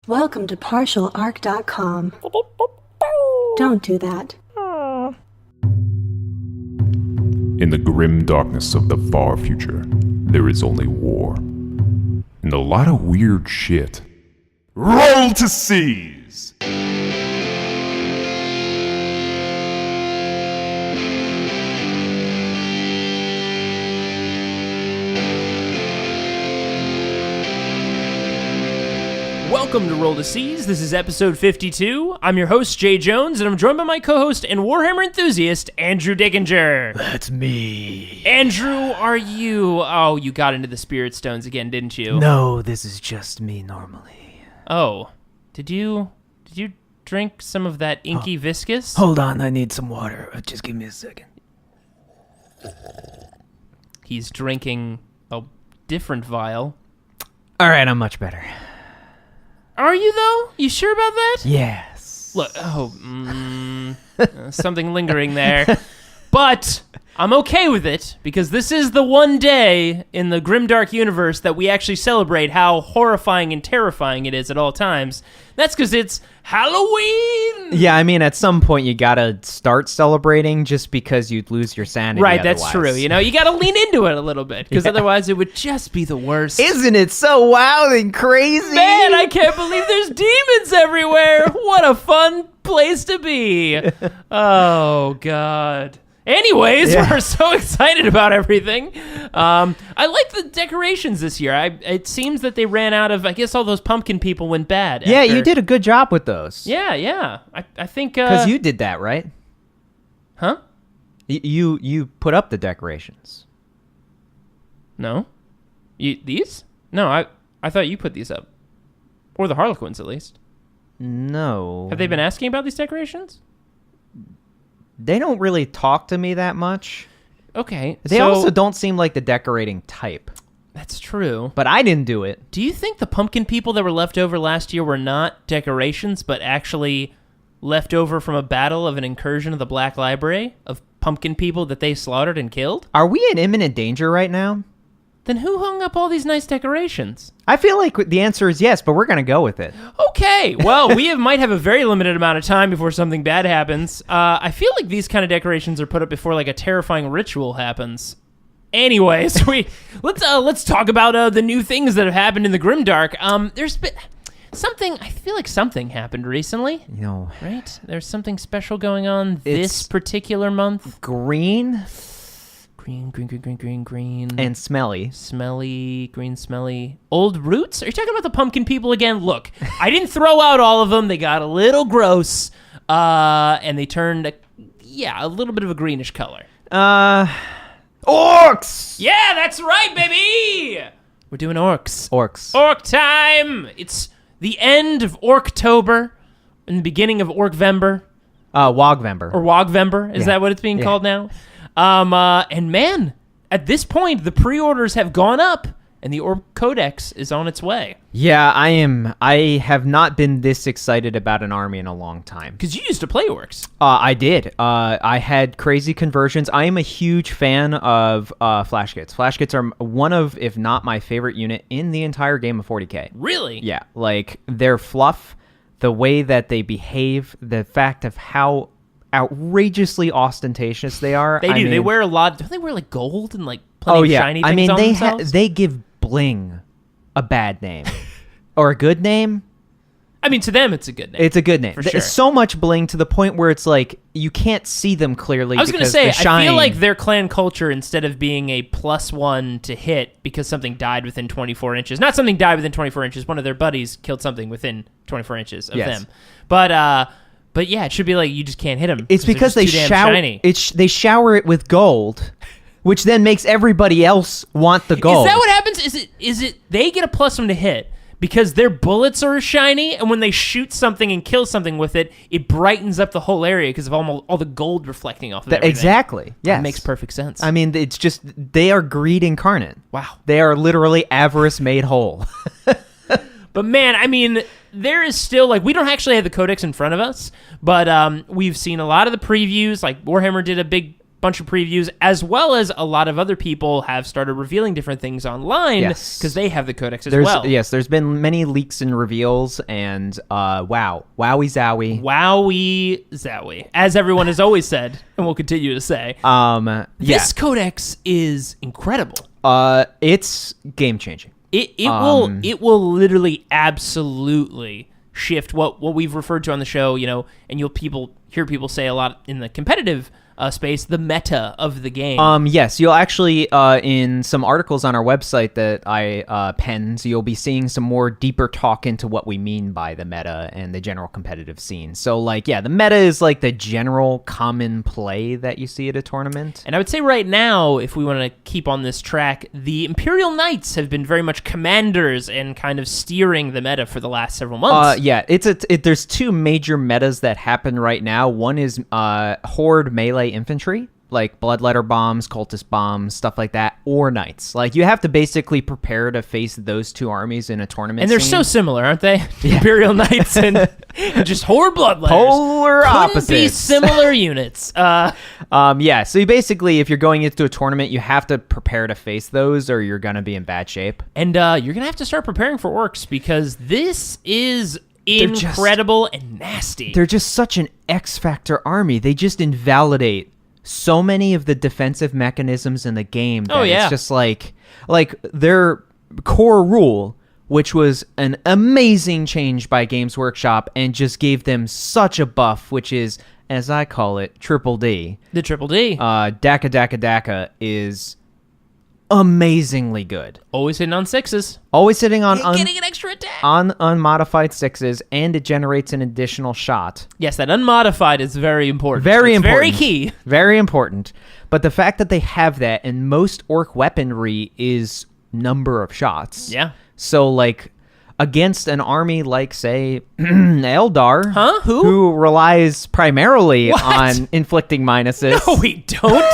Welcome to partialarc.com. Don't do that. In the grim darkness of the far future, there is only war. And a lot of weird shit. Roll to seize! Welcome to Roll to Seize. This is episode 52. I'm your host, Jay Jones, and I'm joined by my co-host and Warhammer enthusiast, Andrew Dickinger. That's me. Andrew, are you... Oh, you got into the Spirit Stones again, didn't you? No, this is just me normally. Oh. Did you drink some of that inky viscous? Hold on, I need some water. Just give me a second. He's drinking a different vial. All right, I'm much better. Are you, though? You sure about that? Yes. Look, something lingering there. But I'm okay with it, because this is the one day in the grimdark universe that we actually celebrate how horrifying and terrifying it is at all times. That's because it's Halloween! Yeah, I mean, at some point you gotta start celebrating just because you'd lose your sanity Right, otherwise. that's true. You know, you gotta lean into it a little bit, because otherwise it would just be the worst. Isn't it so wild and crazy? Man, I can't believe there's demons everywhere! What a fun place to be! Oh, God. Anyways, we're so excited about everything. I like the decorations this year. It seems that they ran out of, I guess all those pumpkin people went bad. Yeah, you did a good job with those. Yeah. I think... Because you did that, right? Huh? You put up the decorations. No? These? No, I thought you put these up. Or the Harlequins, at least. No. Have they been asking about these decorations? They don't really talk to me that much. Okay. They also don't seem like the decorating type. That's true. But I didn't do it. Do you think the pumpkin people that were left over last year were not decorations, but actually left over from a battle of an incursion of the Black Library of pumpkin people that they slaughtered and killed? Are we in imminent danger right now? Then who hung up all these nice decorations? I feel like the answer is yes, but we're going to go with it. Okay, well, might have a very limited amount of time before something bad happens. I feel like these kind of decorations are put up before like a terrifying ritual happens. Anyways, let's talk about the new things that have happened in the Grimdark. There's been something. I feel like something happened recently. You know, right? There's something special going on this particular month. Green. Green. And smelly. Smelly. Old roots? Are you talking about the pumpkin people again? Look, I didn't throw out all of them. They got a little gross, and they turned, a little bit of a greenish color. Orcs! Yeah, that's right, baby! We're doing orcs. Orc time! It's the end of Orktober and the beginning of Orkvember. Wogvember. Or Wogvember, is that what it's being called now? And man, at this point, the pre-orders have gone up, and the Orc Codex is on its way. Yeah, I have not been this excited about an army in a long time. Because you used to play orcs. I did. I had crazy conversions. I am a huge fan of flash kits. Flash kits are one of, if not my favorite unit in the entire game of 40K. Really? Yeah, like their fluff, the way that they behave, the fact of how outrageously ostentatious they are. They do. mean, they wear a lot. Don't they wear like gold and like plenty of shiny things on themselves? They give bling a bad name or a good name. I mean, to them, it's a good name. It's a good name. For sure. So much bling to the point where it's like you can't see them clearly. I was going to say, I feel like their clan culture, instead of being a +1 to hit because something died within 24 inches, not something died within 24 inches, one of their buddies killed something within 24 inches of them. But yeah, it should be like you just can't hit them. It's because they they shower it with gold, which then makes everybody else want the gold. Is that what happens? Is it they get a +1 to hit because their bullets are shiny, and when they shoot something and kill something with it, it brightens up the whole area because of all the gold reflecting off of everything. Exactly. Yes. That makes perfect sense. I mean, it's just they are greed incarnate. Wow. They are literally avarice made whole. But man, I mean, there is still, like, we don't actually have the codex in front of us, but we've seen a lot of the previews. Like, Warhammer did a big bunch of previews, as well as a lot of other people have started revealing different things online because they have the codex as well. Yes, there's been many leaks and reveals, and wowie zowie. Wowie zowie, as everyone has always said, and will continue to say. This codex is incredible. It's game changing. It will literally absolutely shift what we've referred to on the show, and you'll hear people say a lot in the competitive space, the meta of the game. Yes, you'll actually, in some articles on our website that I penned, you'll be seeing some more deeper talk into what we mean by the meta and the general competitive scene. So, the meta is like the general common play that you see at a tournament. And I would say right now, if we want to keep on this track, the Imperial Knights have been very much commanders and kind of steering the meta for the last several months. There's two major metas that happen right now. One is Horde melee infantry, like bloodletter bombs, cultist bombs, stuff like that, or knights. Like, you have to basically prepare to face those two armies in a tournament. And they're so similar, aren't they? Yeah. Imperial Knights and just Horde bloodletters. Polar opposites. Couldn't be similar units. So you basically, if you're going into a tournament, you have to prepare to face those, or you're gonna be in bad shape. And you're gonna have to start preparing for orcs, because this is incredible and nasty. They're just such an X-Factor army. They just invalidate so many of the defensive mechanisms in the game that it's just like their core rule, which was an amazing change by Games Workshop and just gave them such a buff, which is, as I call it, Triple D. The Triple D. Daka is amazingly good. Always hitting on sixes. Always hitting on getting an extra attack on unmodified sixes, and it generates an additional shot. Yes, that unmodified is very important. Very important. Very key. Very important. But the fact that they have that, and most orc weaponry is number of shots. Yeah. So, against an army like, say, Eldar, who relies primarily on inflicting minuses. No, we don't.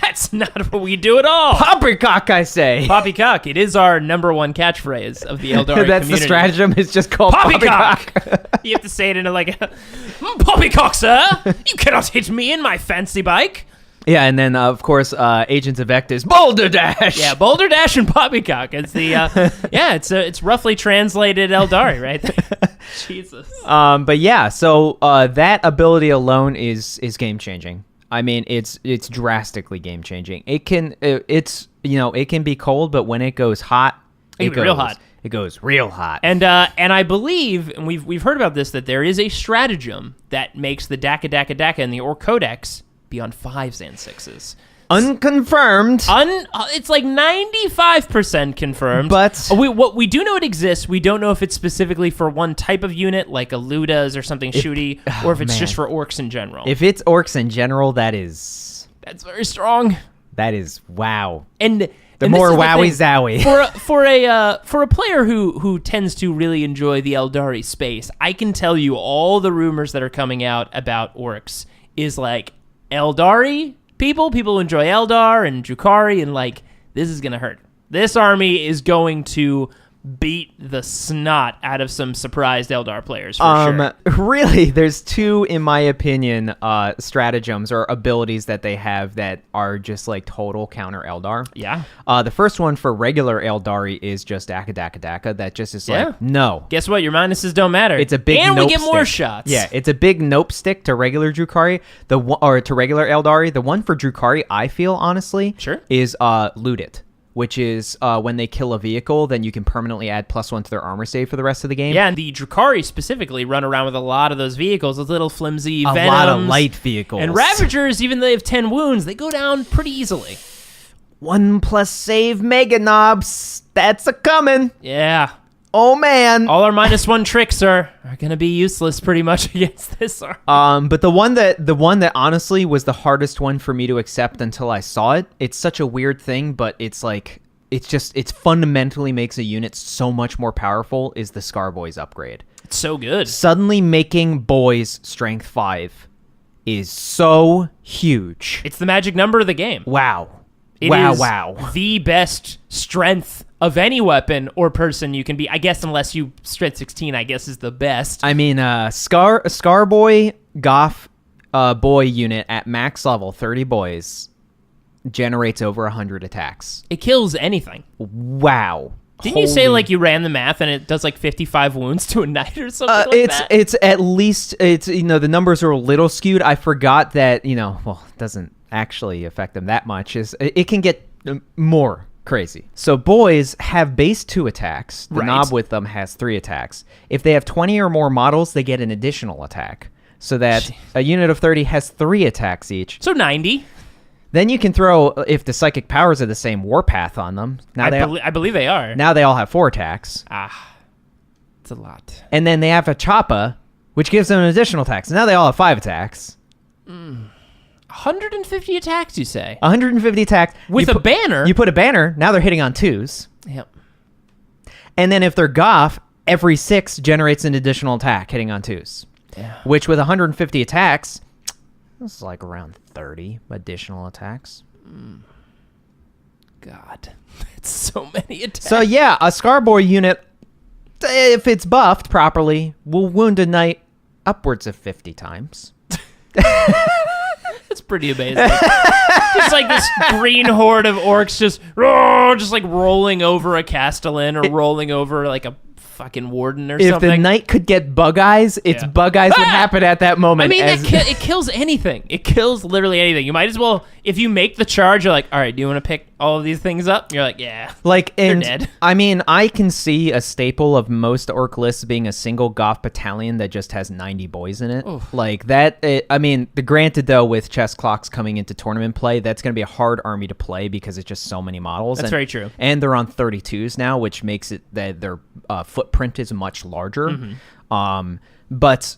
That's not what we do at all. Poppycock, I say. Poppycock. It is our number one catchphrase of the Eldar community. That's the stratagem. It's just called Poppycock. You have to say it in Poppycock, sir. You cannot hit me in my fancy bike. Yeah, and then, of course, Agents of Ect is Boulder Dash! Yeah, Boulder Dash and Poppycock. It's the, it's roughly translated Eldari, right? Jesus. So that ability alone is game-changing. I mean, it's drastically game-changing. It can be cold, but when it goes hot, it goes real hot. It goes real hot. And I believe, and we've heard about this, that there is a stratagem that makes the Daka and the Orc Codex be on 5s and 6s. Unconfirmed. It's like 95% confirmed. But we do know it exists. We don't know if it's specifically for one type of unit, like a Ludas or something shooty, or if it's just for orcs in general. If it's orcs in general, that's very strong. That is wow. And more wowie zowie. For a player who tends to really enjoy the Eldari space, I can tell you all the rumors that are coming out about orcs is like Eldari people who enjoy Eldar and Drukhari, and this is gonna hurt. This army is going to beat the snot out of some surprised Eldar players for sure. Really, there's two, in my opinion, stratagems or abilities that they have that are just total counter Eldar. Yeah. The first one for regular Eldari is just Daka. That just is no. Guess what? Your minuses don't matter. It's a big and nope we get stick. more shots. Yeah, it's a big nope stick to regular Drukhari. Or to regular Eldari. The one for Drukhari, I feel honestly, is loot it. Which is when they kill a vehicle, then you can permanently add +1 to their armor save for the rest of the game. Yeah, and the Drukhari specifically run around with a lot of those vehicles, those little flimsy Venoms. A lot of light vehicles. And Ravagers, even though they have 10 wounds, they go down pretty easily. 1+ save Mega Knobs. That's a coming. Yeah. Oh, man. All our -1 tricks are going to be useless pretty much against this army. But the one that honestly was the hardest one for me to accept until I saw it, it's such a weird thing, but it's it fundamentally makes a unit so much more powerful, is the Scar Boys upgrade. It's so good. Suddenly making boys strength 5 is so huge. It's the magic number of the game. Wow. It is the best strength of any weapon or person you can be. I guess unless you strength 16, I guess is the best. I mean, Scar Boy Goth boy unit at max level, 30 boys, generates over 100 attacks. It kills anything. Wow. Didn't you say like you ran the math and it does like 55 wounds to a knight or something like that? It's at least, the numbers are a little skewed. I forgot that, it doesn't actually affect them that much. It can get more crazy. So boys have base 2 attacks. The knob with them has 3 attacks. If they have 20 or more models, they get an additional attack. So that a unit of 30 has 3 attacks each. So 90. Then you can throw, if the psychic powers are the same, Warpath on them. Now I believe they are. Now they all have 4 attacks. It's a lot. And then they have a Choppa, which gives them an additional attack. So now they all have 5 attacks. 150 attacks, you say? 150 attacks. With a banner? You put a banner, now they're hitting on 2s. Yep. And then if they're Goth, every 6 generates an additional attack hitting on 2s. Yeah. Which with 150 attacks, this is like around 30 additional attacks. God. It's so many attacks. So yeah, a Scarboy unit, if it's buffed properly, will wound a knight upwards of 50 times. That's pretty amazing. Just like this green horde of orcs just like rolling over a castellan or rolling over like a fucking warden or something. If the knight could get bug eyes, bug eyes would happen at that moment. I mean, it kills anything. It kills literally anything. You might as well, if you make the charge, you're like, all right, do you want to pick all of these things up? You're like, yeah. They're dead. I mean, I can see a staple of most orc lists being a single Goth battalion that just has 90 boys in it. Oof. Like that. Granted though, with chess clocks coming into tournament play, that's going to be a hard army to play because it's just so many models. That's very true. And they're on 32s now, which makes it that their footprint is much larger. Mm-hmm. But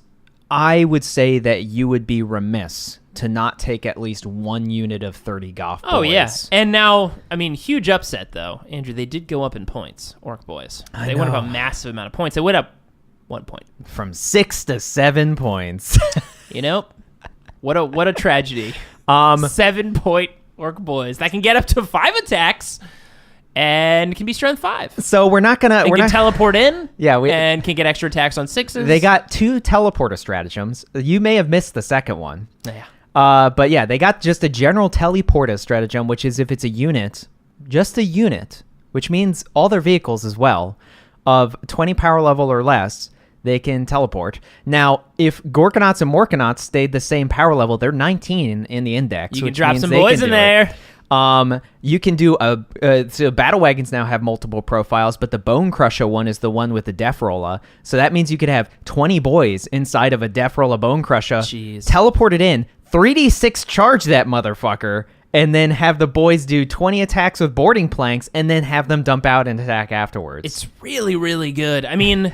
I would say that you would be remiss to not take at least 1 unit of 30 Goth boys. Oh, yeah. And now, I mean, huge upset, though. Andrew, they did go up in points, Orc boys. They went up a massive amount of points. They went up 1 point. From 6 to 7 points. What a tragedy. 7-point Orc boys. That can get up to 5 attacks and can be strength 5. So we're not going to... We're going to teleport in and can get extra attacks on 6s. They got 2 teleporter stratagems. You may have missed the second one. Yeah. But yeah, they got just a general teleporter stratagem, which is if it's a unit, just a unit, which means all their vehicles as well, of 20 power level or less, they can teleport. Now, if Gorkanauts and Morkanauts stayed the same power level, they're 19 in the index. You can drop some boys in there. You can do so Battle Wagons now have multiple profiles, but the Bone Crusher one is the one with the Def Rolla. So that means you could have 20 boys inside of a Def Rolla Bone Crusher. Jeez. Teleport it in, 3d6 charge that motherfucker, and then have the boys do 20 attacks with boarding planks, and then have them dump out and attack afterwards. It's really, really good. I mean,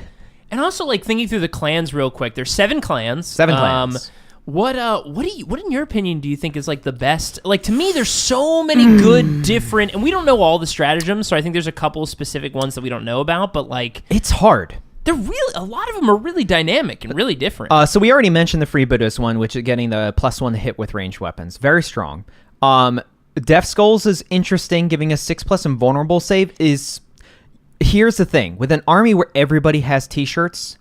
and also like thinking through the clans real quick. There's 7 clans. 7 clans. What in your opinion do you think is like the best? Like to me, there's so many good different, and we don't know all the stratagems, so I think there's a couple of specific ones that we don't know about. But like, it's hard. They're really, a lot of them are really dynamic and really different. So we already mentioned the Freebooter's one, which is getting the +1 hit with ranged weapons. Very strong. Death Skulls is interesting, giving a 6+ invulnerable save. Here's the thing. With an army where everybody has t-shirts,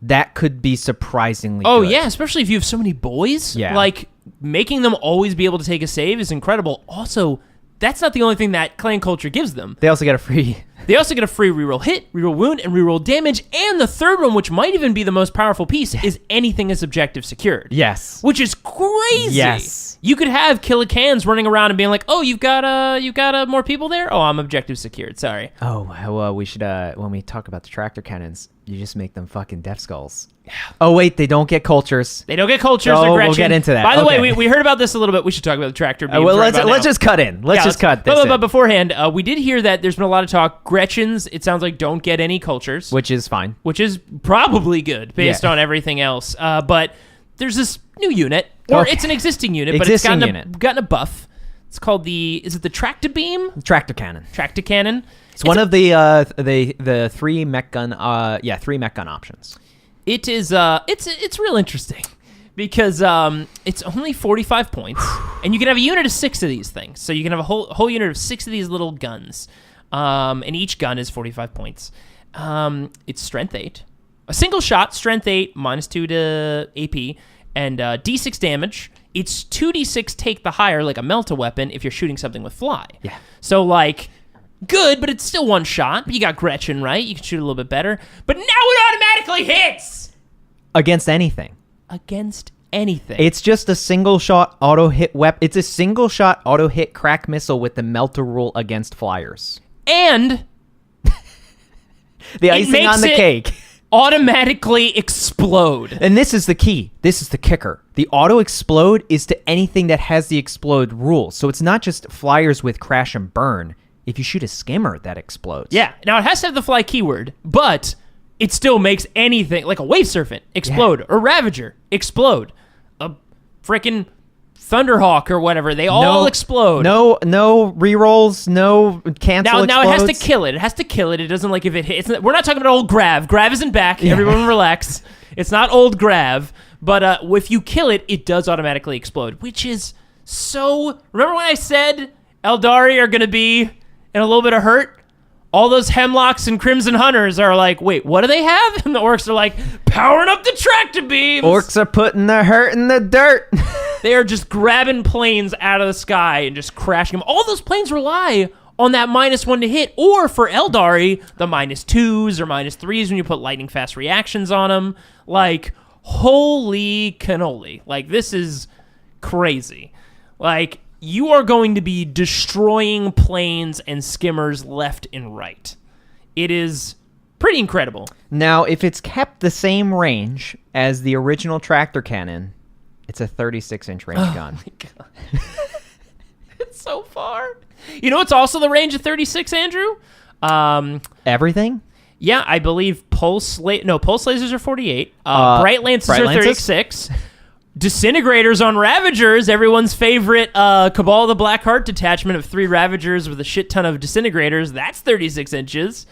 that could be surprisingly good. Oh, yeah, especially if you have so many boys. Yeah. Like, making them always be able to take a save is incredible. Also, that's not the only thing that clan culture gives them. They also get a free... They also get a free reroll hit, reroll wound, and reroll damage. And the third one, which might even be the most powerful piece, is anything is objective secured. Yes. Which is crazy. Yes. You could have Killicans running around and being like, "Oh, you've got more people there? Oh, I'm objective secured. Sorry." Oh, well, we should when we talk about the tractor cannons, you just make them fucking Death Skulls. Yeah. Oh wait, they don't get cultures. They don't get cultures. Oh, we'll get into that. By the way, we heard about this a little bit. We should talk about the tractor beams. Well, let's just cut in. Let's just cut this. But beforehand, we did hear that there's been a lot of talk. Gretchen's, it sounds like, don't get any cultures, which is fine. Which is probably good based on everything else. But there's this new unit, or it's an existing unit, but it's gotten a buff. It's called the Tractor Beam? Tractor Cannon. Tractor Cannon. It's one of the 3 mech gun 3 mech gun options. It is it's real interesting because it's only 45 points and you can have a unit of 6 of these things. So you can have a whole unit of 6 of these little guns. And each gun is 45 points. It's strength 8. A single shot, strength 8, -2 to AP, and D6 damage. it's 2d6 take the higher, like a melt-a-weapon, if you're shooting something with fly. Yeah. So, like, good, but it's still one shot. But you got Gretchen, right? You can shoot a little bit better. But now it automatically hits! Against anything. Against anything. It's just a single-shot auto-hit weapon. It's a single-shot auto-hit crack missile with the melter rule against flyers. And the icing on the cake. Automatically explode. And this is the key. This is the kicker. The auto explode is to anything that has the explode rule. So it's not just flyers with crash and burn. If you shoot a skimmer, that explodes. Yeah. Now it has to have the fly keyword, but it still makes anything like a wave serpent explode or Ravager explode. A freaking Thunderhawk or whatever, they all explode. No rerolls, no cancel. Now it has to kill it. It has to kill it. It doesn't like if it hits. We're not talking about old Grav. Grav isn't back. Yeah. Everyone relax. It's not old Grav. But if you kill it, it does automatically explode, which is so. Remember when I said Eldari are going to be in a little bit of hurt? All those Hemlocks and Crimson Hunters are like, wait, what do they have? And the orcs are like, powering up the tractor beams. Orcs are putting the hurt in the dirt. They are just grabbing planes out of the sky and just crashing them. All those planes rely on that -1 to hit, or for Eldari, the -2s or -3s when you put lightning fast reactions on them. Like, holy cannoli. Like, this is crazy. Like, you are going to be destroying planes and skimmers left and right. It is pretty incredible. Now, if it's kept the same range as the original tractor cannon, it's a 36-inch range gun. Oh, my God. It's so far. You know what's also the range of 36, Andrew? Everything? Yeah, I believe pulse lasers are 48. Bright lances are 36. Disintegrators on Ravagers, everyone's favorite Cabal of the Blackheart detachment of 3 Ravagers with a shit ton of Disintegrators. That's 36 inches.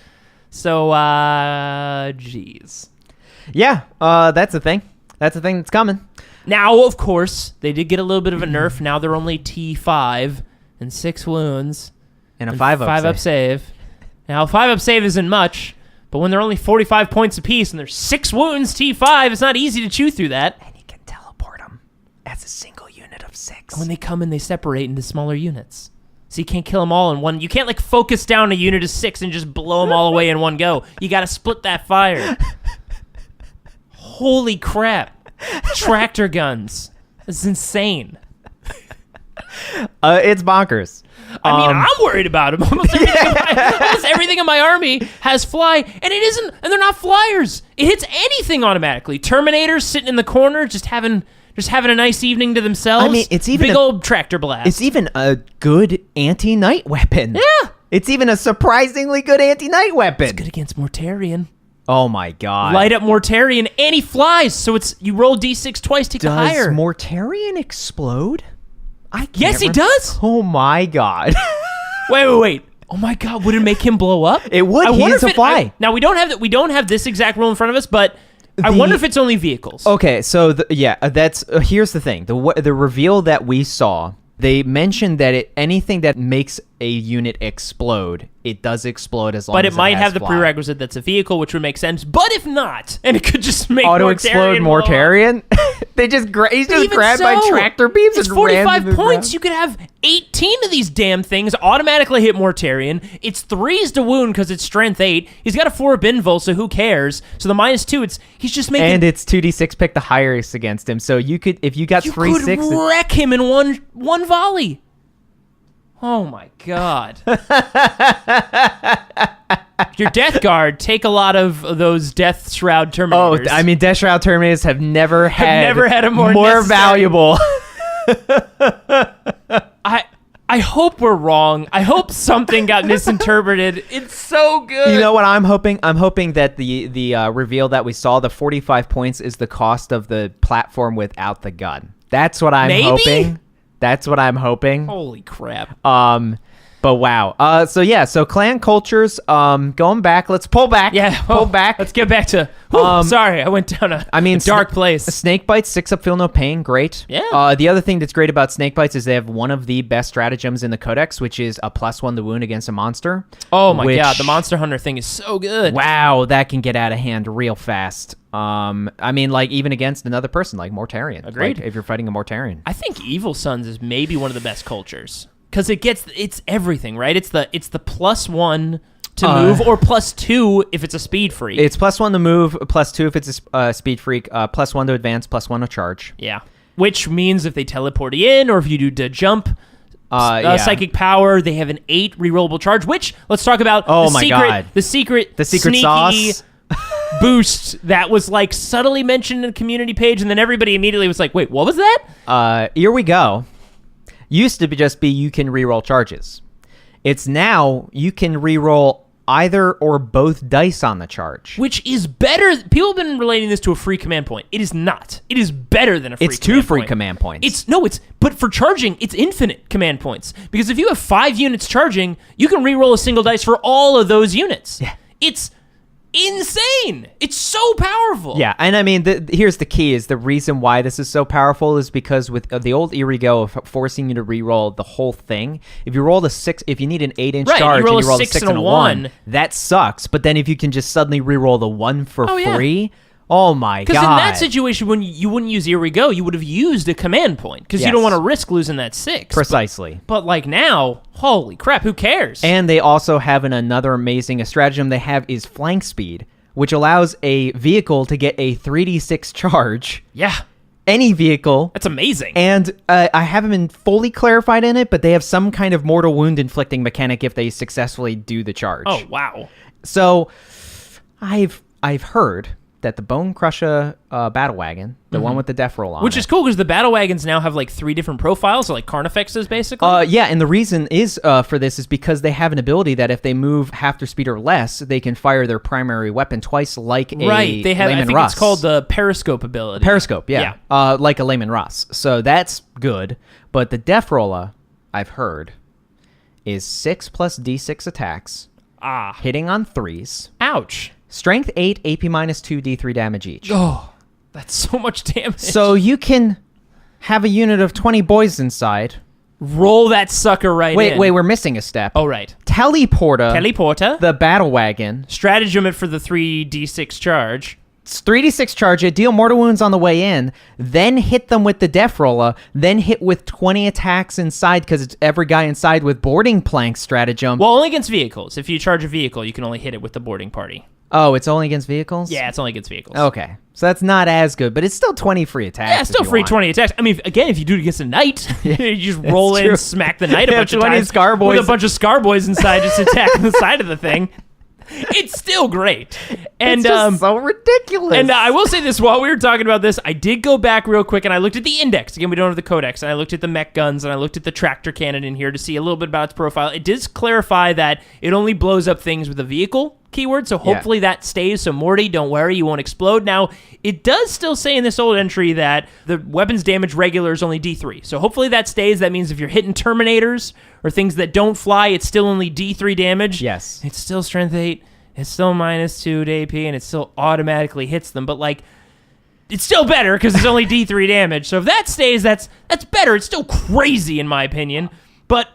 So, geez. Yeah, that's a thing. That's a thing that's coming. Now, of course, they did get a little bit of a nerf. Now they're only T5 and 6 wounds. And a 5-up save. Now, 5-up save isn't much, but when they're only 45 points apiece and there's 6 wounds T5, it's not easy to chew through that. And you can teleport them as a single unit of 6. When they come in, they separate into smaller units. So you can't kill them all in one. You can't, like, focus down a unit of 6 and just blow them all away in one go. You got to split that fire. Holy crap. Tractor guns. This is insane. It's bonkers. I mean, I'm worried about them. Almost everything in my army has fly, and it isn't. And they're not flyers. It hits anything automatically. Terminators sitting in the corner, just having a nice evening to themselves. I mean, it's even big old tractor blast. It's even a good anti-night weapon. Yeah, it's even a surprisingly good anti-night weapon. It's good against Mortarion. Oh my God! Light up Mortarion, and he flies. So it's you roll d6 twice, take the higher. Does Mortarion explode? Yes, he does. Oh my God! Wait. Oh my God! Would it make him blow up? It would. He is a fly. Now we don't have this exact rule in front of us, but I wonder if it's only vehicles. Okay, so that's here's the thing. The reveal that we saw, they mentioned that anything that makes a unit explode, it does explode as long as it might have the fly. prerequisite that's a vehicle, which would make sense. But if not, and it could just make auto explode Mortarion. They just he's just grabbed by tractor beams. It's and 45 points. You could have 18 of these damn things automatically hit Mortarion. It's 3s to wound because it's strength 8. He's got a 4 Binvol, so who cares? So the -2, he's just making. And it's 2d6 pick the highest against him. So you could, if you got 3 could 6, wreck him in one volley. Oh my God. Your Death Guard, take a lot of those Death Shroud Terminators. Oh, I mean, Death Shroud Terminators have never had a more valuable. I hope we're wrong. I hope something got misinterpreted. It's so good. You know what I'm hoping? I'm hoping that the reveal that we saw, the 45 points, is the cost of the platform without the gun. That's what I'm hoping. That's what I'm hoping. Holy crap. But But wow. So clan cultures, going back, let's pull back. Yeah. Pull back. Let's get back to, sorry, I went down a dark place. Snake bites, 6 up, feel no pain, great. Yeah. The other thing that's great about snake bites is they have one of the best stratagems in the codex, which is a +1 to wound against a monster. Oh my god, the Monster Hunter thing is so good. Wow, that can get out of hand real fast. I mean, like, even against another person, like Mortarion. Agreed. Like, if you're fighting a Mortarion. I think Evil Sons is maybe one of the best cultures. Because it's everything, right? It's the +1 to move, or +2 if it's a speed freak. It's +1 to move, +2 if it's a speed freak, +1 to advance, +1 to charge. Yeah. Which means if they teleport you in, or if you do the jump, psychic power, they have an 8 rerollable charge, which, let's talk about the secret sneaky sauce boost that was like subtly mentioned in the community page, and then everybody immediately was like, wait, what was that? Here we go. Used to just be you can reroll charges. It's now you can reroll either or both dice on the charge. Which is better. People have been relating this to a free command point. It is not. It is better than a free command point. It's 2 free command points. But for charging, it's infinite command points. Because if you have 5 units charging, you can reroll a single dice for all of those units. Yeah. It's insane. It's so powerful. Yeah, and I mean, here's the key: is the reason why this is so powerful is because with the old Irigo of forcing you to re-roll the whole thing. If you rolled a 6, if you need an 8-inch charge and you roll a 6 and a 1, that sucks. But then if you can just suddenly re-roll the 1 for free. Oh my god! Because in that situation, when you wouldn't use Irigo, you would have used a command point because you don't want to risk losing that 6. Precisely. But like now, holy crap, who cares? And they also have another amazing stratagem they have is flank speed, which allows a vehicle to get a 3d6 charge. Yeah. Any vehicle. That's amazing. And I haven't been fully clarified in it, but they have some kind of mortal wound inflicting mechanic if they successfully do the charge. Oh, wow. So I've heard that the Bone Crusher battle wagon, the one with the death roll on which is cool because the battle wagons now have like 3 different profiles, so like Carnifexes basically. Yeah, and the reason is for this is because they have an ability that if they move half their speed or less, they can fire their primary weapon twice, like a They have. Layman I think Russ. it's called the Periscope ability. Periscope, yeah. Like a Layman Russ. So that's good. But the death roller, I've heard, is 6 plus d6 attacks. Hitting on 3s. Ouch. Strength 8, AP -2, D3 damage each. Oh, that's so much damage. So you can have a unit of 20 boys inside. Roll that sucker in. Wait, we're missing a step. Oh, right. Teleporter. The battle wagon. Stratagem it for the 3d6 charge. It's 3d6 charge it, deal mortal wounds on the way in, then hit them with the death roller, then hit with 20 attacks inside because it's every guy inside with boarding plank stratagem. Well, only against vehicles. If you charge a vehicle, you can only hit it with the boarding party. Oh, it's only against vehicles? Yeah, it's only against vehicles. Okay. So that's not as good, but it's still 20 free attacks. Yeah, it's still free 20 attacks. I mean, again, if you do it against a knight, you just roll in, smack the knight a bunch of times Scarboys. with a bunch of Scarboys inside just attacking the side of the thing. It's still great. And it's just so ridiculous. And I will say this, while we were talking about this, I did go back real quick and I looked at the index. Again, we don't have the codex. And I looked at the mech guns and I looked at the tractor cannon in here to see a little bit about its profile. It does clarify that it only blows up things with a vehicle keyword, so hopefully that stays. So Morty, don't worry, you won't explode. Now, it does still say in this old entry that the weapons damage regular is only D3. So hopefully that stays. That means if you're hitting Terminators or things that don't fly, it's still only D3 damage. Yes. It's still strength 8. It's still -2 to AP, and it still automatically hits them. But, like, it's still better because it's only D3 damage. So if that stays, that's better. It's still crazy, in my opinion. But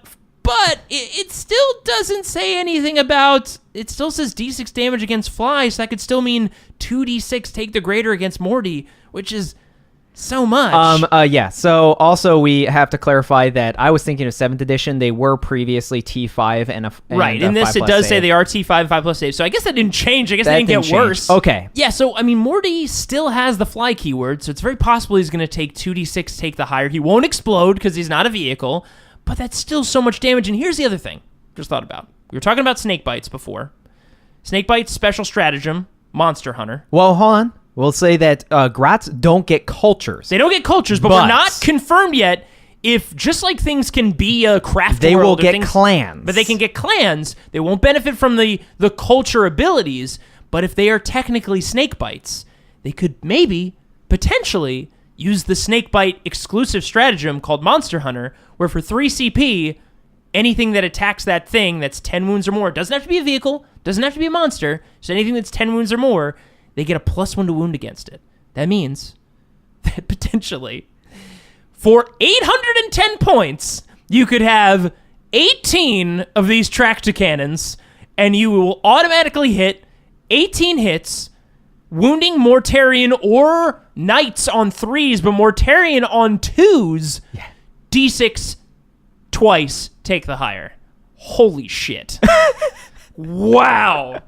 it still doesn't say anything about... It still says D6 damage against fly, so that could still mean 2d6 take the greater against Morty, which is so much. Yeah. So also we have to clarify that I was thinking of 7th edition. They were previously T5 and a right. In this, it does say they are T5 and 5+ save. So I guess that didn't change. I guess that didn't get worse. Okay. Yeah. So I mean, Morty still has the fly keyword, so it's very possible he's going to take 2d6, take the higher. He won't explode because he's not a vehicle, but that's still so much damage. And here's the other thing. Just thought about. We were talking about snake bites before. Snake bites, special stratagem, Monster Hunter. Well, hold on. We'll say that Grats don't get cultures. They don't get cultures, but we're not confirmed yet if, just like things can be a craft they world, will get clans. But they can get clans. They won't benefit from the culture abilities, but if they are technically snake bites, they could maybe, potentially, use the snake bite exclusive stratagem called Monster Hunter, where for 3 CP, anything that attacks that thing that's 10 wounds or more, it doesn't have to be a vehicle, doesn't have to be a monster, just anything that's 10 wounds or more, they get a +1 to wound against it. That means that potentially, for 810 points, you could have 18 of these tractor cannons, and you will automatically hit 18 hits, wounding Mortarion or Knights on 3s, but Mortarion on 2s, D6 twice, take the higher. Holy shit. Wow.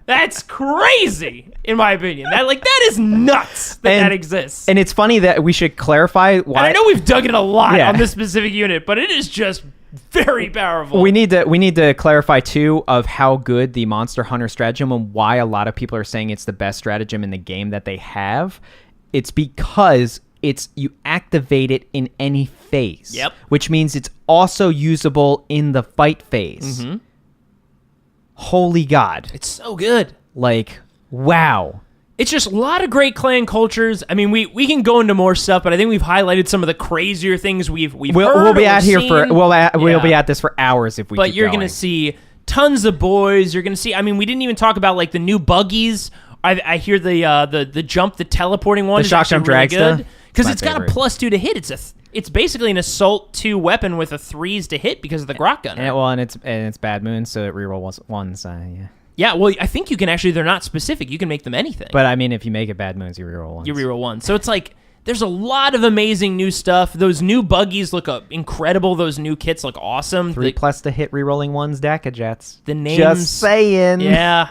That's crazy, in my opinion. That is nuts that exists. And it's funny that we should clarify why. And I know we've dug in a lot on this specific unit, but it is just very powerful. We need to clarify too of how good the Monster Hunter stratagem and why a lot of people are saying it's the best stratagem in the game that they have. It's because you activate it in any phase. Yep. Which means it's also usable in the fight phase. Mm-hmm. Holy God. It's so good. Wow. It's just a lot of great clan cultures. I mean, we can go into more stuff, but I think we've highlighted some of the crazier things we've heard. We'll be out here seen. we'll be at this for hours if we. But keep you're going. gonna see tons of boys. You're gonna see. I mean, we didn't even talk about the new buggies. I hear the jump, the teleporting one. The shock jump really dragster good because it's got a +2 to hit. It's basically an assault 2 weapon with a 3s to hit because of the grot gunner. And it's bad moon, so it reroll ones. Yeah. Yeah, well, I think you can actually. They're not specific. You can make them anything. But I mean, if you make it bad moons, you reroll ones. You reroll one. So it's there's a lot of amazing new stuff. Those new buggies look incredible. Those new kits look awesome. 3+ to hit rerolling ones, Dakajets. The names. Just saying. Yeah.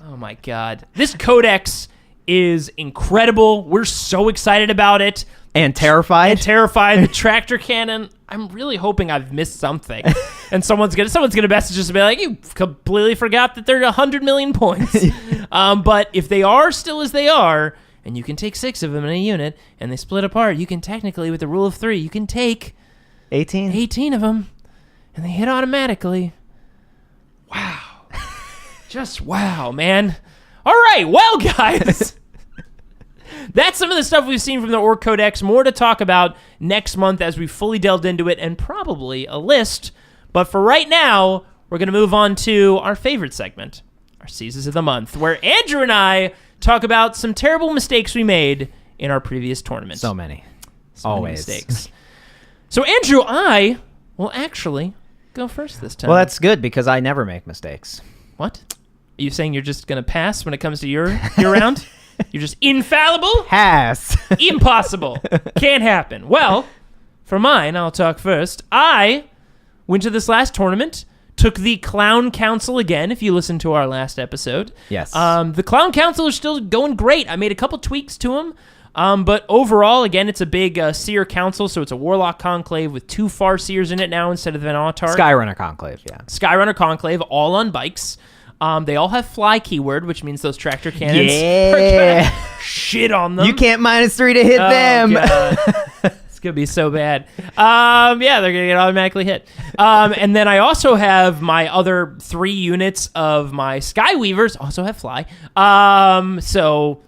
Oh my God. This codex is incredible. We're so excited about it. And terrified. The tractor cannon. I'm really hoping I've missed something. And someone's gonna message us and be like, you completely forgot that they're 100 million points. But if they are still as they are, and you can take 6 of them in a unit, and they split apart, you can technically, with the rule of 3, you can take 18 of them, and they hit automatically. Wow. Just wow, man. All right, well, guys. That's some of the stuff we've seen from the Orc Codex. More to talk about next month as we fully delved into it, and probably a list. But for right now, we're going to move on to our favorite segment, our Seasons of the Month, where Andrew and I talk about some terrible mistakes we made in our previous tournament. So many. Always. Many mistakes. So, Andrew, I will actually go first this time. Well, that's good because I never make mistakes. What? Are you saying you're just going to pass when it comes to your round? You're just infallible? Pass. Impossible. Can't happen. Well, for mine, I'll talk first. I went to this last tournament, took the Clown Council again, if you listened to our last episode. Yes. The Clown Council is still going great. I made a couple tweaks to them. But overall, again, it's a big seer council, so it's a Warlock Conclave with 2 Farseers in it now instead of an Autarch. Skyrunner Conclave, yeah. Skyrunner Conclave, all on bikes. They all have fly keyword, which means those tractor cannons are gonna shit on them. You can't -3 to hit them. God. It's going to be so bad. Yeah, they're going to get automatically hit. And then I also have my other 3 units of my Skyweavers also have fly. So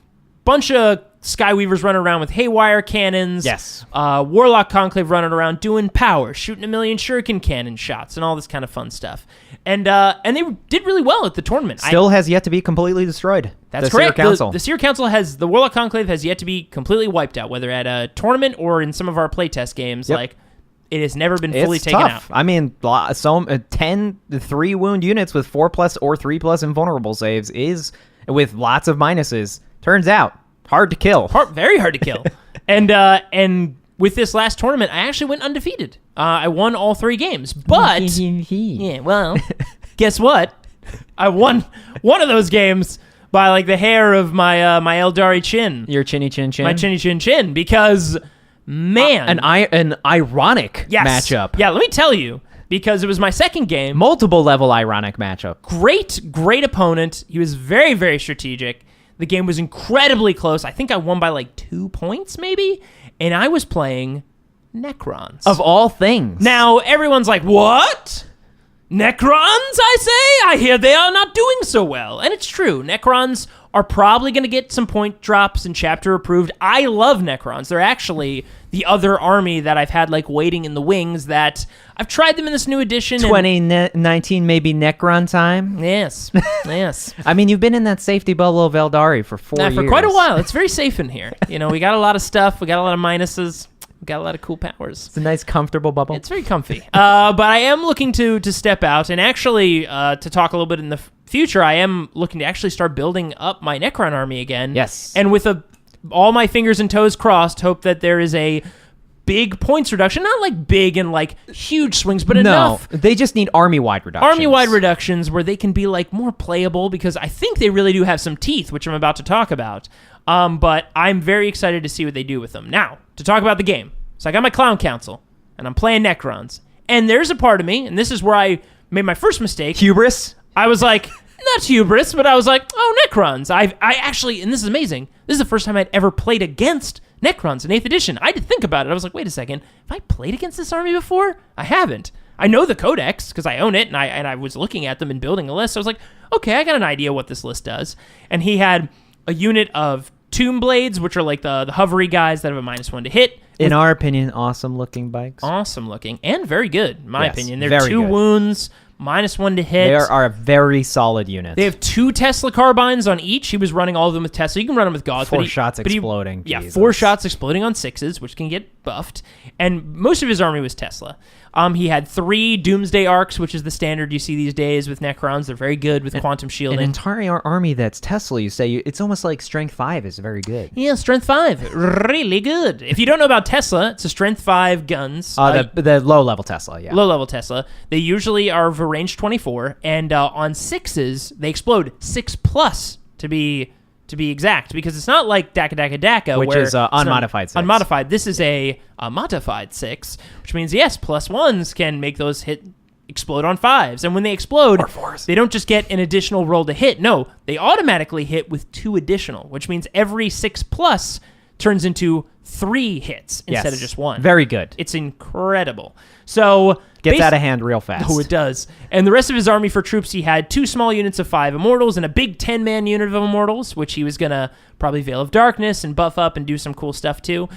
bunch of Skyweavers running around with Haywire cannons. Yes. Warlock Conclave running around doing power, shooting 1,000,000 shuriken cannon shots, and all this kind of fun stuff. And they did really well at the tournament. Still has yet to be completely destroyed. That's the correct. Seer Council. The Seer Council the Warlock Conclave has yet to be completely wiped out, whether at a tournament or in some of our playtest games. Yep. It has never been fully taken tough. out. I mean, 10 3 wound units with 4+ or 3+ invulnerable saves is with lots of minuses. Turns out hard to kill. Very hard to kill. And with this last tournament, I actually went undefeated. I won all 3 games, but yeah, well, guess what? I won one of those games by the hair of my my Eldari chin. Your chinny chin chin. My chinny chin chin, because man, an ironic matchup. Yeah, let me tell you, because it was my second game. Multiple level ironic matchup. Great opponent. He was very, very strategic. The game was incredibly close. I think I won by 2 points, maybe. And I was playing Necrons. Of all things. Now, everyone's like, what? Necrons, I say? I hear they are not doing so well. And it's true. Necrons are probably going to get some point drops and chapter approved. I love Necrons. They're actually the other army that I've had like waiting in the wings that I've tried them in this new edition. 2019 maybe Necron time. Yes. I mean, you've been in that safety bubble of Eldari for 4 years. For quite a while. It's very safe in here. You know, we got a lot of stuff. We got a lot of minuses. We got a lot of cool powers. It's a nice, comfortable bubble. It's very comfy. But I am looking to step out and actually to talk a little bit in the future. I am looking to actually start building up my Necron army again. Yes. And with all my fingers and toes crossed, hope that there is a big points reduction. Not like big and like huge swings, but enough. No, they just need army-wide reductions. Army-wide reductions where they can be like more playable, because I think they really do have some teeth, which I'm about to talk about. But I'm very excited to see what they do with them. Now, to talk about the game. So I got my Clown Council, and I'm playing Necrons. And there's a part of me, and this is where I made my first mistake. Hubris? I was like, not hubris, but I was like, oh, Necrons. I actually, and this is amazing, this is the first time I'd ever played against Necrons in 8th edition. I had to think about it. I was like, wait a second, have I played against this army before? I haven't. I know the codex, because I own it, and I was looking at them and building a list. So I was like, okay, I got an idea what this list does. And he had a unit of Tomb Blades, which are like the hovery guys that have a -1 to hit. In our opinion, awesome looking bikes. Awesome looking, and very good, in my Yes, opinion. They're very 2 good. wounds, -1 to hit. They are a very solid unit. They have 2 Tesla carbines on each. He was running all of them with Tesla. You can run them with Gauss. 4 shots but exploding. Yeah, Jesus. 4 shots exploding on 6s, which can get buffed. And most of his army was Tesla. He had 3 Doomsday Arcs, which is the standard you see these days with Necrons. They're very good with quantum shielding. An entire army that's Tesla, you say, it's almost like Strength 5 is very good. Yeah, Strength 5. Really good. If you don't know about Tesla, it's a Strength 5 guns. The low-level Tesla, yeah. Low-level Tesla. They usually are of a range 24, and on 6s, they explode 6+, to be exact, because it's not like Daka, Which where is unmodified 6. Unmodified. This is a modified 6, which means, yes, +1s can make those explode on 5s. And when they explode, Or 4s. they don't just get an additional roll to hit. No, they automatically hit with 2 additional, which means every 6+ turns into 3 hits instead of just 1. Very good. It's incredible. So Gets out of hand real fast. Oh, it does. And the rest of his army for troops, he had 2 small units of 5 Immortals and a big 10-man unit of Immortals, which he was going to probably Veil of Darkness and buff up and do some cool stuff too.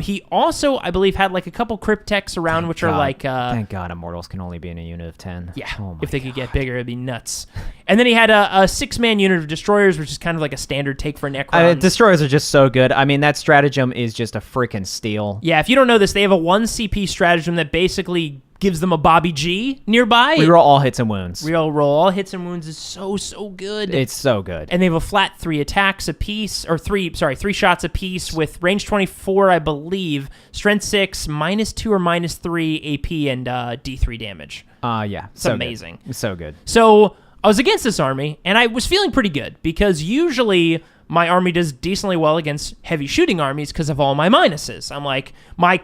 He also, I believe, had like a couple Cryptex around, Thank which God. are like... Thank God Immortals can only be in a unit of 10. Yeah, Oh my if they could God. get bigger, it'd be nuts. And then he had a 6-man unit of Destroyers, which is kind of like a standard take for Necron. Destroyers are just so good. I mean, that stratagem is just a freaking steal. Yeah, if you don't know this, they have a 1 CP stratagem that basically gives them a Bobby G nearby. We roll all hits and wounds. Real roll. All hits and wounds is so good. It's so good. And they have a flat 3 attacks apiece, or 3 shots apiece with range 24, I believe, strength 6, -2 or -3 AP, and D3 damage. Yeah. It's amazing. Good. So good. So I was against this army, and I was feeling pretty good, because usually my army does decently well against heavy shooting armies because of all my minuses. I'm like, my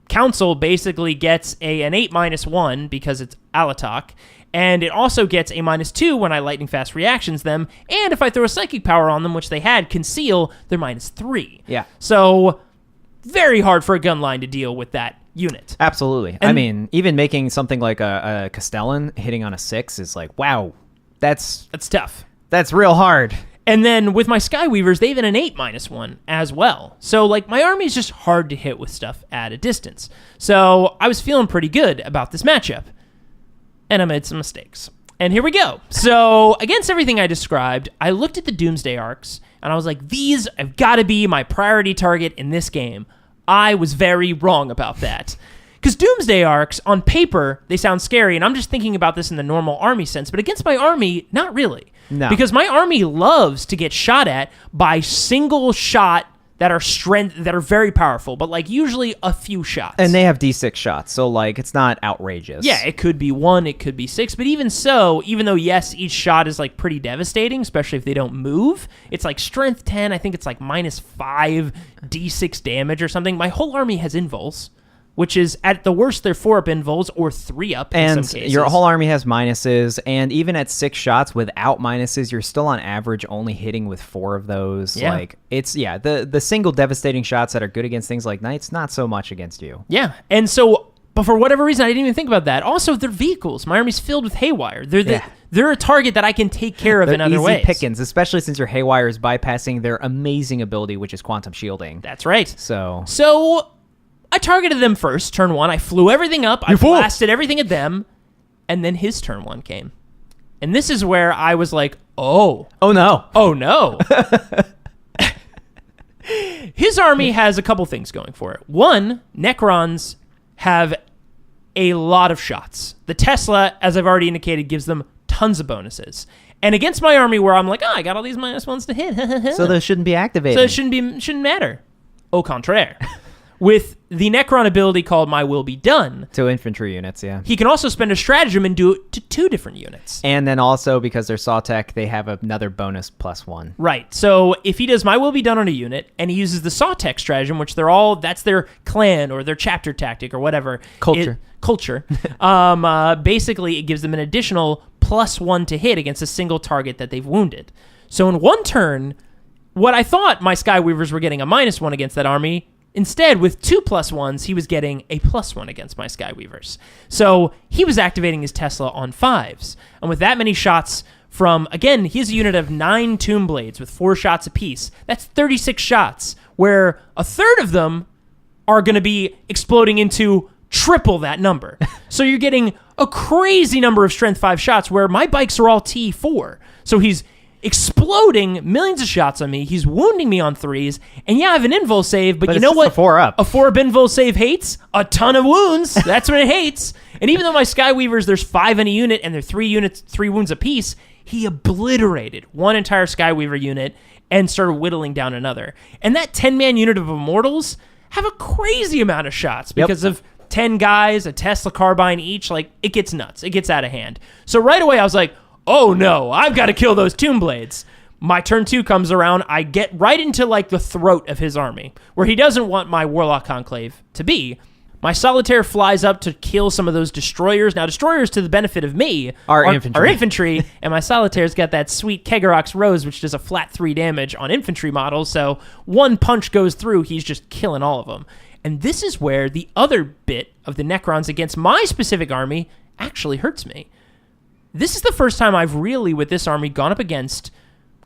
council basically gets an 8-1 because it's Alatok, and it also gets a -2 when I lightning fast reactions them, and if I throw a psychic power on them, which they had, conceal, they're -3. Yeah. So very hard for a gun line to deal with that unit. Absolutely. I mean, even making something like a Castellan hitting on a 6 is like, wow, that's tough. That's real hard. And then with my Skyweavers, they have an 8-1 as well. So, like, my army is just hard to hit with stuff at a distance. So I was feeling pretty good about this matchup. And I made some mistakes. And here we go. So, against everything I described, I looked at the Doomsday Arcs, and I was like, these have got to be my priority target in this game. I was very wrong about that. Because Doomsday Arcs, on paper, they sound scary, and I'm just thinking about this in the normal army sense, but against my army, not really. No. Because my army loves to get shot at by single shot that are very powerful, but like usually a few shots. And they have D6 shots, so like it's not outrageous. Yeah, it could be 1, it could be 6, but even so, even though yes, each shot is like pretty devastating, especially if they don't move, it's like strength 10, I think it's like -5 D6 damage or something. My whole army has invuls, which is at the worst they're 4-up invuls or 3-up in and some cases. your whole army has minuses, and even at 6 shots without minuses, you're still on average only hitting with 4 of those. Yeah. Like it's the single devastating shots that are good against things like knights, not so much against you. Yeah, and so, but for whatever reason, I didn't even think about that. Also, they're vehicles. My army's filled with haywire. They're they're a target that I can take care of in other easy ways. pickings, especially since your Haywire is bypassing their amazing ability, which is quantum shielding. That's right. So I targeted them first, turn 1. I flew everything up. I blasted everything at them. And then his turn 1 came. And this is where I was like, oh no. His army has a couple things going for it. One, Necrons have a lot of shots. The Tesla, as I've already indicated, gives them tons of bonuses. And against my army where I'm like, I got all these -1s to hit. So those shouldn't be activated. So it shouldn't matter. Au contraire. With the Necron ability called My Will Be Done. To infantry units, yeah. He can also spend a stratagem and do it to 2 different units. And then also, because they're Saw Tech, they have another bonus +1. Right. So if he does My Will Be Done on a unit, and he uses the Saw Tech stratagem, which that's their clan or their chapter tactic or whatever. Culture. Basically, it gives them an additional +1 to hit against a single target that they've wounded. So in one turn, what I thought my Skyweavers were getting a -1 against that army, instead, with 2 +1s, he was getting a +1 against my Skyweavers. So he was activating his Tesla on 5s. And with that many shots from, again, he has a unit of 9 Tomb Blades with 4 shots apiece. That's 36 shots, where a third of them are going to be exploding into triple that number. So you're getting a crazy number of Strength 5 shots, where my bikes are all T4. So he's exploding millions of shots on me. He's wounding me on 3s. And yeah, I have an invul save, but you know what? A 4-up. A 4-up invul save hates? A ton of wounds. That's what it hates. And even though my Skyweavers, there's 5 in a unit, and they're 3 wounds apiece, he obliterated one entire Skyweaver unit and started whittling down another. And that 10-man unit of Immortals have a crazy amount of shots because of 10 guys, a Tesla carbine each. Like, it gets nuts. It gets out of hand. So right away, I was like, oh no, I've got to kill those Tomb Blades. My turn 2 comes around. I get right into like the throat of his army, where he doesn't want my Warlock Conclave to be. My Solitaire flies up to kill some of those Destroyers. Now, Destroyers, to the benefit of me, are infantry, and my Solitaire's got that sweet Kegarox Rose, which does a flat 3 damage on infantry models, so one punch goes through, he's just killing all of them. And this is where the other bit of the Necrons against my specific army actually hurts me. This is the first time I've really, with this army, gone up against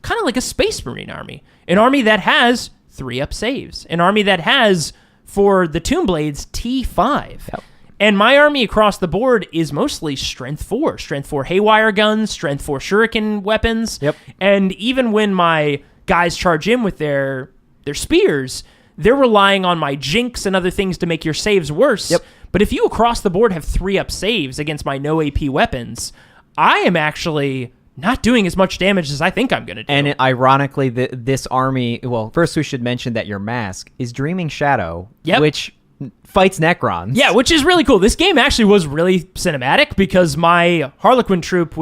kind of like a Space Marine army. An army that has 3-up saves. An army that has, for the Tomb Blades, T5. Yep. And my army across the board is mostly Strength 4. Strength 4 Haywire guns, Strength 4 Shuriken weapons. Yep. And even when my guys charge in with their spears, they're relying on my Jinx and other things to make your saves worse. Yep. But if you across the board have 3-up saves against my no AP weapons, I am actually not doing as much damage as I think I'm going to do. And ironically, this army... Well, first we should mention that your mask is Dreaming Shadow, which fights Necrons. Yeah, which is really cool. This game actually was really cinematic because my Harlequin troop,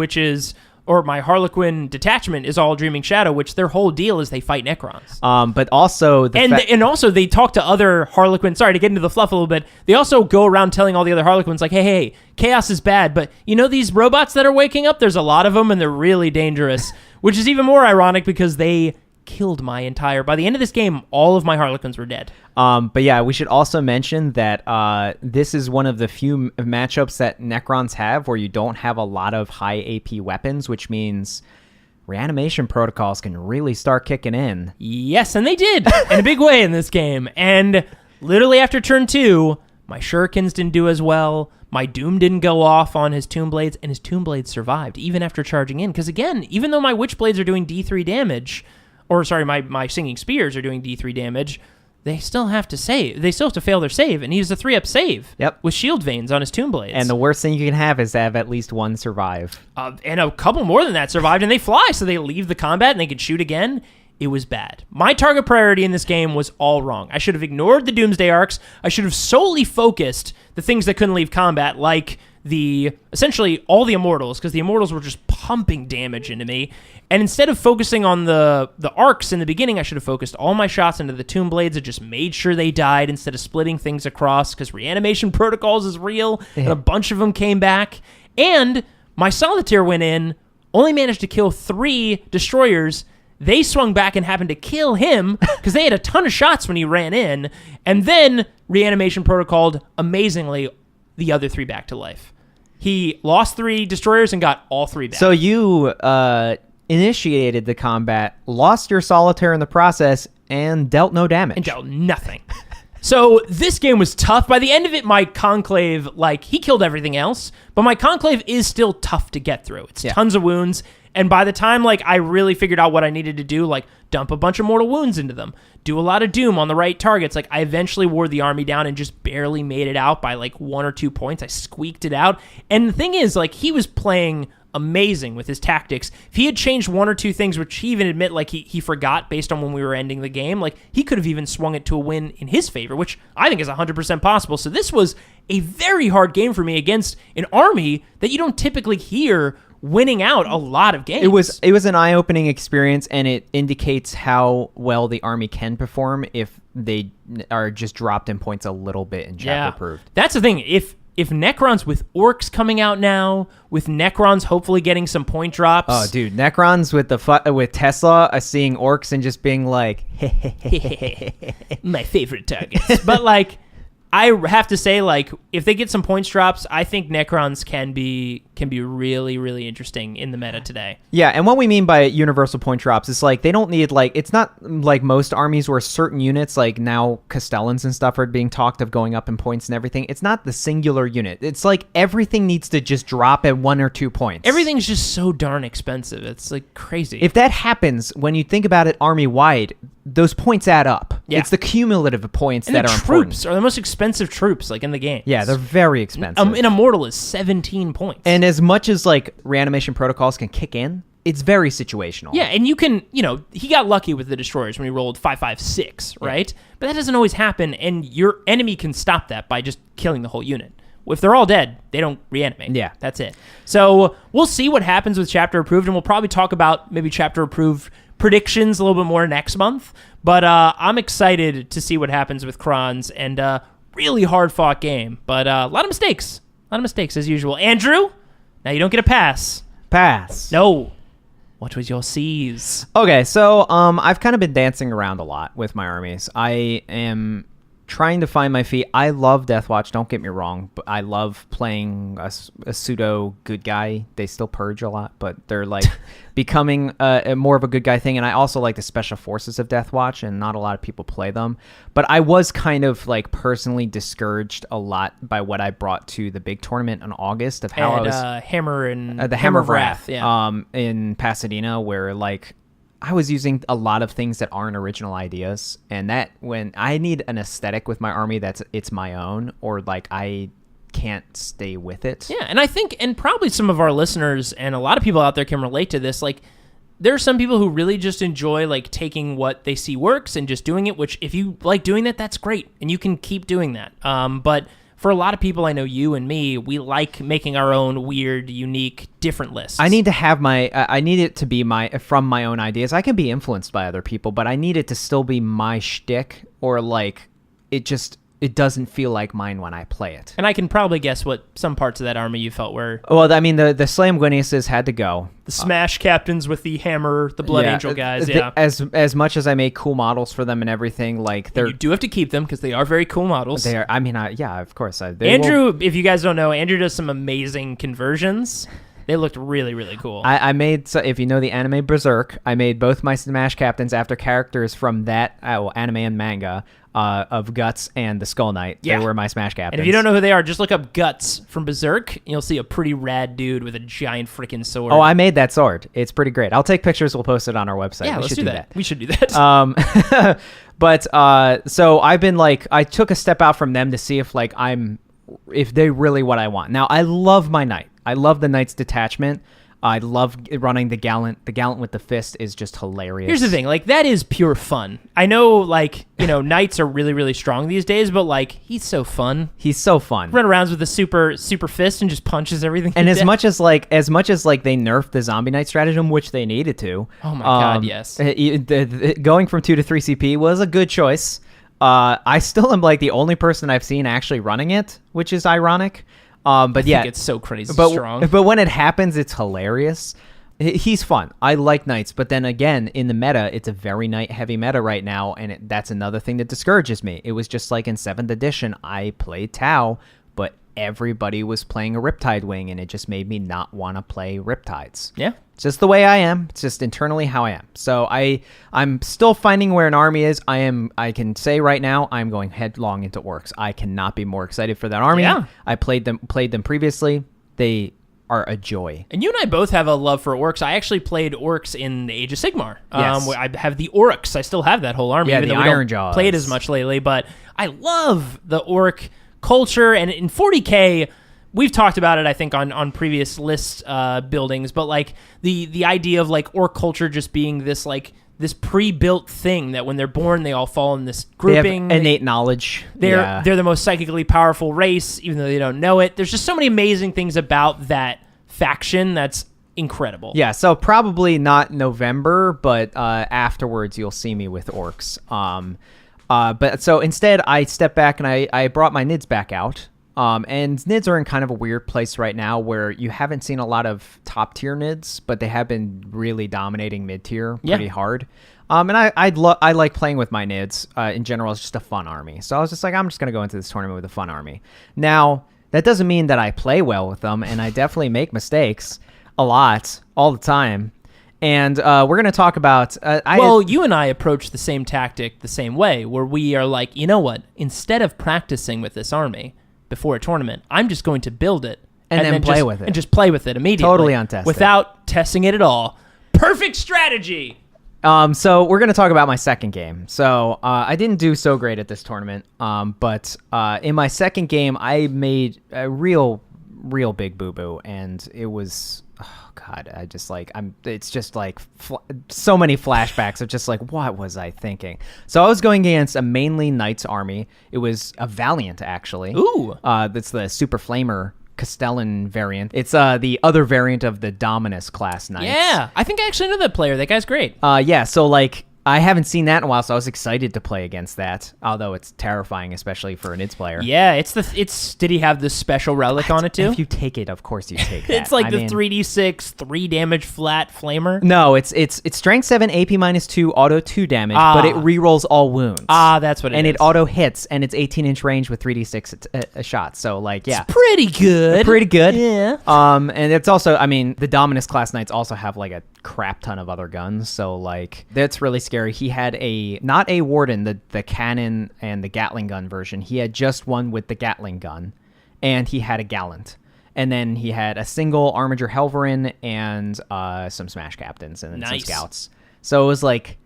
or my Harlequin detachment, is all Dreaming Shadow, which their whole deal is they fight Necrons. But also... And also they talk to other Harlequins. Sorry, to get into the fluff a little bit. They also go around telling all the other Harlequins, like, hey, chaos is bad, but you know these robots that are waking up? There's a lot of them, and they're really dangerous, which is even more ironic because they killed my entire... By the end of this game, all of my Harlequins were dead. But yeah, we should also mention that this is one of the few matchups that Necrons have where you don't have a lot of high AP weapons, which means reanimation protocols can really start kicking in. Yes, and they did in a big way in this game. And literally after turn 2, my Shurikens didn't do as well. My Doom didn't go off on his Tomb Blades, and his Tomb Blades survived even after charging in. Because again, even though my Witchblades are doing D3 damage, or sorry, my Singing Spears are doing D3 damage, they still have to save. They still have to fail their save, and he has a 3-up save. Yep. With shield veins on his Tomb Blades. And the worst thing you can have is to have at least one survive. And a couple more than that survived, and they fly, so they leave the combat and they can shoot again. It was bad. My target priority in this game was all wrong. I should have ignored the Doomsday Arcs. I should have solely focused the things that couldn't leave combat, like essentially all the Immortals, because the Immortals were just pumping damage into me. And instead of focusing on the arcs in the beginning, I should have focused all my shots into the Tomb Blades and just made sure they died instead of splitting things across, because reanimation protocols is real, and a bunch of them came back. And my Solitaire went in, only managed to kill 3 Destroyers. They swung back and happened to kill him because they had a ton of shots when he ran in, and then reanimation protocoled amazingly the other 3 back to life. He lost 3 destroyers and got all 3 back. So you initiated the combat, lost your solitaire in the process, and dealt no damage. And dealt nothing. So this game was tough. By the end of it, my Conclave, like, he killed everything else, but my Conclave is still tough to get through. It's tons of wounds, and by the time, like, I really figured out what I needed to do, like, dump a bunch of mortal wounds into them, do a lot of doom on the right targets, like, I eventually wore the army down and just barely made it out by, like, 1 or 2 points. I squeaked it out, and the thing is, like, he was playing amazing with his tactics. If he had changed 1 or 2 things, which he even admit, like, he forgot based on when we were ending the game, like, he could have even swung it to a win in his favor, which I think is 100% possible. So this was a very hard game for me against an army that you don't typically hear winning out a lot of games. It was an eye-opening experience, and it indicates how well the army can perform if they are just dropped in points a little bit in chapter approved. That's the thing. If Necrons with orcs coming out now, with Necrons hopefully getting some point drops. Oh, dude, Necrons with Tesla seeing orcs and just being like, my favorite targets. But, like, I have to say, like, if they get some points drops, I think Necrons can be really, really interesting in the meta today. Yeah, and what we mean by universal point drops is, like, they don't need, like, it's not like most armies where certain units, like now Castellans and stuff are being talked of going up in points and everything. It's not the singular unit. It's like everything needs to just drop at 1 or 2 points. Everything's just so darn expensive. It's, like, crazy. If that happens, when you think about it army-wide, those points add up. Yeah. It's the cumulative of points and that the are important. troops are the most expensive troops, like, in the game. Yeah, they're very expensive. An Immortal is 17 points. And as much as, like, reanimation protocols can kick in, it's very situational. Yeah, and you can, he got lucky with the destroyers when he rolled 556, right? But that doesn't always happen, and your enemy can stop that by just killing the whole unit. If they're all dead, they don't reanimate. Yeah. That's it. So we'll see what happens with Chapter Approved, and we'll probably talk about maybe Chapter Approved predictions a little bit more next month. But I'm excited to see what happens with Crons, and really hard-fought game. But a lot of mistakes. As usual. Andrew, now you don't get a pass. Pass. No. What was your C's? Okay, so I've kind of been dancing around a lot with my armies. I am trying to find my feet. I love Deathwatch, don't get me wrong, but I love playing a pseudo good guy. They still purge a lot, but they're like becoming a more of a good guy thing. And I also like the special forces of Deathwatch, and not a lot of people play them. But I was kind of like personally discouraged a lot by what I brought to the big tournament in August of how I was Hammer and the Hammer of Wrath, yeah. In Pasadena, where like I was using a lot of things that aren't original ideas, and that when I need an aesthetic with my army it's my own, or like I can't stay with it. Yeah, and I think, and probably some of our listeners and a lot of people out there can relate to this, like there are some people who really just enjoy like taking what they see works and just doing it, which if you like doing that, that's great, and you can keep doing that. But for a lot of people, I know you and me, we like making our own weird, unique, different lists. I need to have I need it to be from my own ideas. I can be influenced by other people, but I need it to still be my shtick, or like it doesn't feel like mine when I play it. And I can probably guess what some parts of that army you felt were. Well, I mean, the Slam Gweniuses had to go. The Smash Captains with the hammer, the Blood Angel guys, yeah. As much as I make cool models for them and everything, like you do have to keep them because they are very cool models. They are. I mean, yeah, of course. Andrew, if you guys don't know, Andrew does some amazing conversions. They looked really, really cool. I made, so if you know the anime Berserk, I made both my Smash Captains after characters from that anime and manga of Guts and the Skull Knight. Yeah. They were my Smash Captains. And if you don't know who they are, just look up Guts from Berserk, and you'll see a pretty rad dude with a giant freaking sword. Oh, I made that sword. It's pretty great. I'll take pictures. We'll post it on our website. Yeah, let's do that. We should do that. But so I've been like, I took a step out from them to see if like if they really what I want. Now I love my Knight. I love the Knight's detachment. I love running the Gallant. The Gallant with the fist is just hilarious. Here's the thing, like that is pure fun. I know, like Knights are really, really strong these days, but like he's so fun. He's so fun. Run around with a super fist and just punches everything. And as much as they nerfed the Zombie Knight stratagem, which they needed to. Oh my god, yes. Going from 2 to 3 CP was a good choice. I still am like the only person I've seen actually running it, which is ironic. But I think it's so crazy strong. But when it happens, it's hilarious. He's fun. I like Knights, but then again, in the meta, it's a very Knight-heavy meta right now, and that's another thing that discourages me. It was just like in 7th edition, I played Tau, but everybody was playing a Riptide wing, and it just made me not want to play Riptides. Yeah. It's just the way I am. It's just internally how I am. So I'm still finding where an army is. I can say right now I'm going headlong into orcs. I cannot be more excited for that army. Yeah. I played them previously. They are a joy. And you and I both have a love for orcs. I actually played orcs in the Age of Sigmar. Yes. I have the orcs. I still have that whole army. Yeah, even the though we Iron don't Jaws. play it as much lately. But I love the orc culture. And in 40K, we've talked about it, I think, on previous list buildings. But like the idea of like orc culture just being this pre-built thing that when they're born, they all fall in this grouping. They have innate knowledge. They're the most psychically powerful race, even though they don't know it. There's just so many amazing things about that faction that's incredible. Yeah, so probably not November, but afterwards you'll see me with orcs. But so instead, I stepped back and I brought my NIDs back out. And NIDs are in kind of a weird place right now where you haven't seen a lot of top tier NIDs, but they have been really dominating mid tier pretty hard. And I like playing with my NIDs. In general, it's just a fun army. So I was just like, I'm just going to go into this tournament with a fun army. Now, that doesn't mean that I play well with them, and I definitely make mistakes a lot, all the time. And we're going to talk about... you and I approach the same tactic the same way, where we are like, you know what? Instead of practicing with this army before a tournament, I'm just going to build it. And then play with it. And just play with it immediately. Totally untested. Without testing it at all. Perfect strategy! So we're going to talk about my second game. So I didn't do so great at this tournament, but in my second game, I made a real big boo-boo, and it was, oh God, it's just like so many flashbacks of just like, what was I thinking? So I was going against a mainly Knights army. It was a Valiant, actually. Ooh. That's the Super Flamer Castellan variant. It's the other variant of the Dominus class Knights. Yeah, I think I actually know that player. That guy's great. Yeah, so like I haven't seen that in a while, so I was excited to play against that. Although it's terrifying, especially for an IDS player. Yeah, did he have this special relic on it too? If you take it, of course you take that. It's like 3d6, 3 damage flat flamer. No, it's strength 7, AP -2, auto 2 damage, but it rerolls all wounds. That's what it is. And it auto hits, and it's 18-inch range with 3d6 a shot. So like, yeah, it's pretty good. Pretty good. Yeah. And it's also, I mean, the Dominus class Knights also have like a crap ton of other guns, so like that's really scary. He had not a Warden, the cannon and the Gatling gun version. He had just one with the Gatling gun, and he had a Gallant, and then he had a single Armiger Helverin and some Smash Captains and then some Scouts. So it was like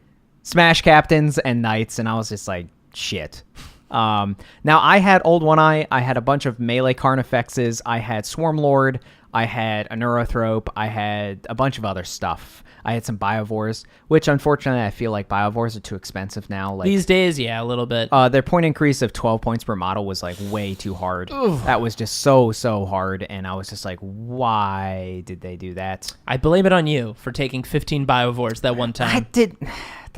Smash Captains and Knights, and I was just like, shit. Now I had Old One Eye. I had a bunch of melee Carnifexes. I had Swarmlord. I had a Neurothrope. I had a bunch of other stuff. I had some Biovores, which unfortunately I feel like Biovores are too expensive now. Like these days, yeah, a little bit. Their point increase of 12 points per model was like way too hard. Oof. That was just so hard, and I was just like, why did they do that? I blame it on you for taking 15 Biovores that one time. I did.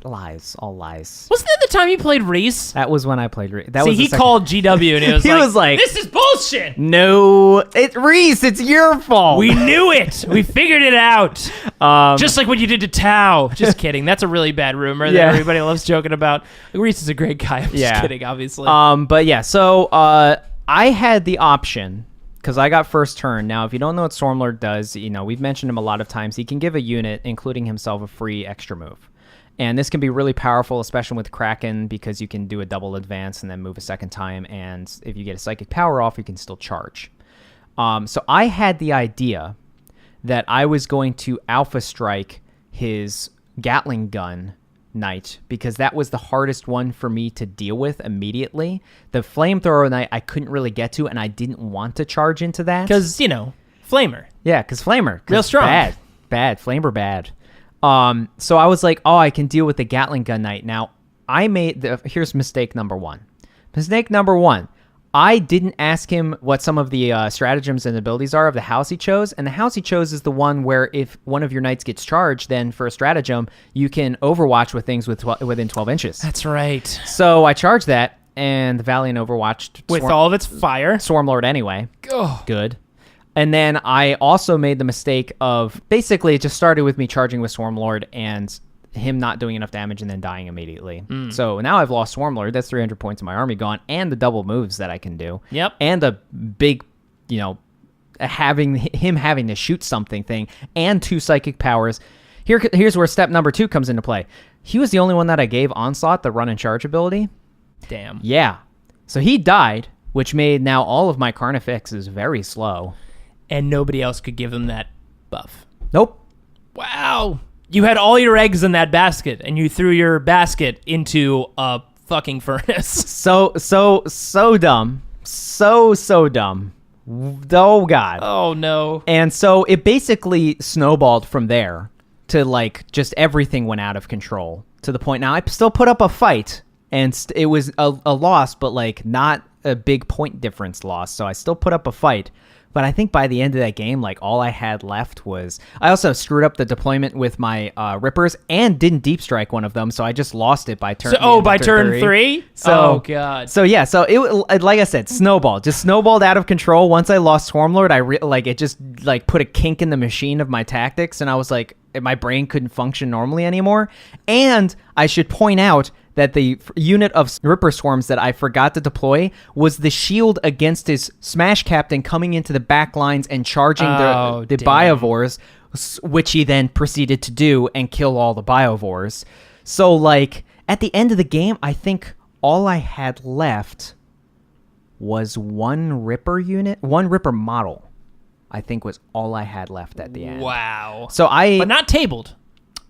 Lies, all lies. Wasn't that the time you played Reese? That was when I played Reese. He called GW and he was like, "This is bullshit." No, Reese, it's your fault. We knew it. We figured it out. Just like what you did to Tau. Just kidding. That's a really bad rumor that everybody loves joking about. Reese is a great guy. I'm just kidding, obviously. But yeah, so I had the option, because I got first turn. Now, if you don't know what Stormlord does, we've mentioned him a lot of times. He can give a unit, including himself, a free extra move. And this can be really powerful, especially with Kraken, because you can do a double advance and then move a second time. And if you get a psychic power off, you can still charge. So I had the idea that I was going to Alpha Strike his Gatling gun Knight, because that was the hardest one for me to deal with immediately. The Flamethrower Knight I couldn't really get to, and I didn't want to charge into that. Because, Flamer. Yeah, because Flamer. Real strong. Bad. Flamer bad. So I was like, I can deal with the Gatling gun Knight. Now, here's mistake number one. Mistake number one, I didn't ask him what some of the stratagems and abilities are of the house he chose, and the house he chose is the one where if one of your knights gets charged, then for a stratagem, you can overwatch with things within 12 inches. That's right. So I charged that, and the Valiant overwatched with all of its fire. Swarmlord anyway. Oh. Good. And then I also made the mistake of, basically it just started with me charging with Swarmlord and him not doing enough damage and then dying immediately. So now I've lost Swarmlord. That's 300 points of my army gone, and the double moves that I can do. Yep. And a big having to shoot something thing and 2 psychic powers. Here's where step number 2 comes into play. He was the only one that I gave Onslaught the run and charge ability. Damn. Yeah. So he died, which made now all of my Carnifexes very slow. And nobody else could give him that buff. Nope. Wow. You had all your eggs in that basket, and you threw your basket into a fucking furnace. So dumb. So dumb. Oh, God. Oh, no. And so it basically snowballed from there to, like, just everything went out of control to the point. Now, I still put up a fight, and it was a loss, but, like, not a big point difference loss. So I still put up a fight. But I think by the end of that game, like, all I had left was... I also screwed up the deployment with my Rippers and didn't deep strike one of them, so I just lost it by turn... by turn 3? So, oh, God. So, yeah, so it, like I said, snowballed. Just snowballed out of control. Once I lost Swarmlord, it just, like, put a kink in the machine of my tactics, and I was like, my brain couldn't function normally anymore. And I should point out that the unit of Ripper Swarms that I forgot to deploy was the shield against his Smash Captain coming into the back lines and charging the Biovores, which he then proceeded to do and kill all the Biovores. So, like, at the end of the game, I think all I had left was one Ripper model, I think was all I had left at the end. Wow. So But not tabled.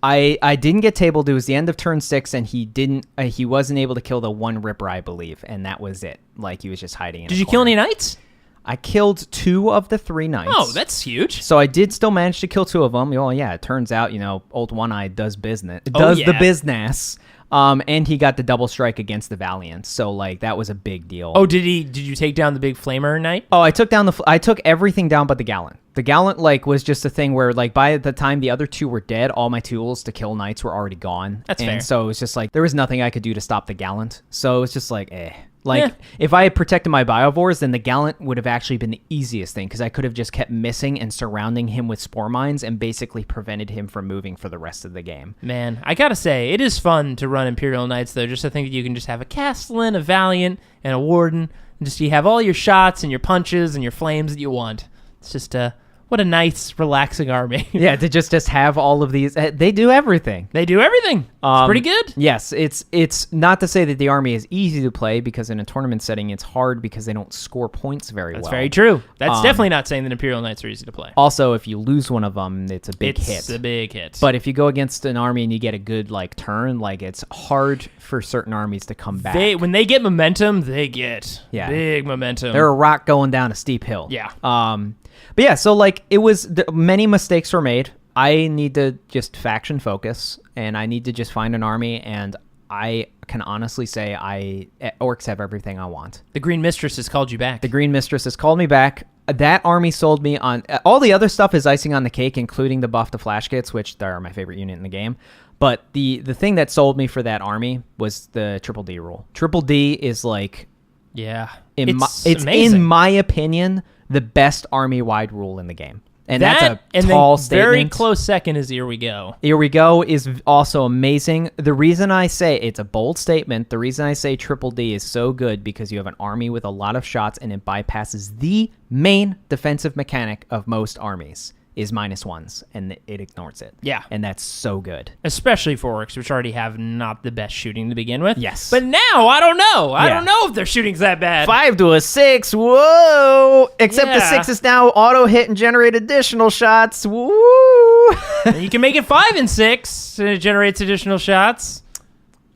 I didn't get tabled. It was the end of turn 6, and he wasn't able to kill the one Ripper, I believe, and that was it. Like, he was just hiding in Did you kill any knights? I killed 2 of the 3 knights. Oh, that's huge. So I did still manage to kill 2 of them. Well, yeah, it turns out, old One-Eye does business. The business. And he got the double strike against the Valiant. So, like, that was a big deal. Oh, did you take down the big flamer knight? Oh, I took everything down but the Gallant. The Gallant, like, was just a thing where, like, by the time the other 2 were dead, all my tools to kill knights were already gone. That's fair. And so it was just like, there was nothing I could do to stop the Gallant. So it was just like, Like, if I had protected my Biovores, then the Gallant would have actually been the easiest thing, because I could have just kept missing and surrounding him with Spore Mines and basically prevented him from moving for the rest of the game. Man, I gotta say, it is fun to run Imperial Knights, though. Just to think that you can just have a Castellan, a Valiant, and a Warden, and just you have all your shots and your punches and your flames that you want. It's just what a nice, relaxing army. Yeah, to just have all of these. They do everything. They do everything. It's pretty good. Yes, it's not to say that the army is easy to play, because in a tournament setting, it's hard because they don't score points very well. That's very true. That's definitely not saying that Imperial Knights are easy to play. Also, if you lose one of them, it's a big hit. It's a big hit. But if you go against an army and you get a good, like, turn, like, it's hard for certain armies to come back. When they get momentum, they get big momentum. They're a rock going down a steep hill. Yeah. But yeah, so, like, many mistakes were made. I need to just faction focus, and I need to just find an army, and I can honestly say orcs have everything I want. The Green Mistress has called you back. The Green Mistress has called me back. That army sold me on... all the other stuff is icing on the cake, including the buff to flash kits, which are my favorite unit in the game. But the thing that sold me for that army was the Triple D rule. Triple D is, like... Yeah. It's amazing. in my opinion, the best army-wide rule in the game. And that's a tall statement. Very close second is Here We Go. Here We Go is also amazing. The reason I say it's a bold statement, the reason I say Triple D is so good, because you have an army with a lot of shots, and it bypasses the main defensive mechanic of most armies, is -1s, and it ignores it. Yeah. And that's so good. Especially for orcs, which already have not the best shooting to begin with. Yes. But now, I don't know. I don't know if their shooting's that bad. 5 to a 6, whoa! Except the 6 is now auto hit and generate additional shots. Woo! You can make it 5 and 6, and it generates additional shots.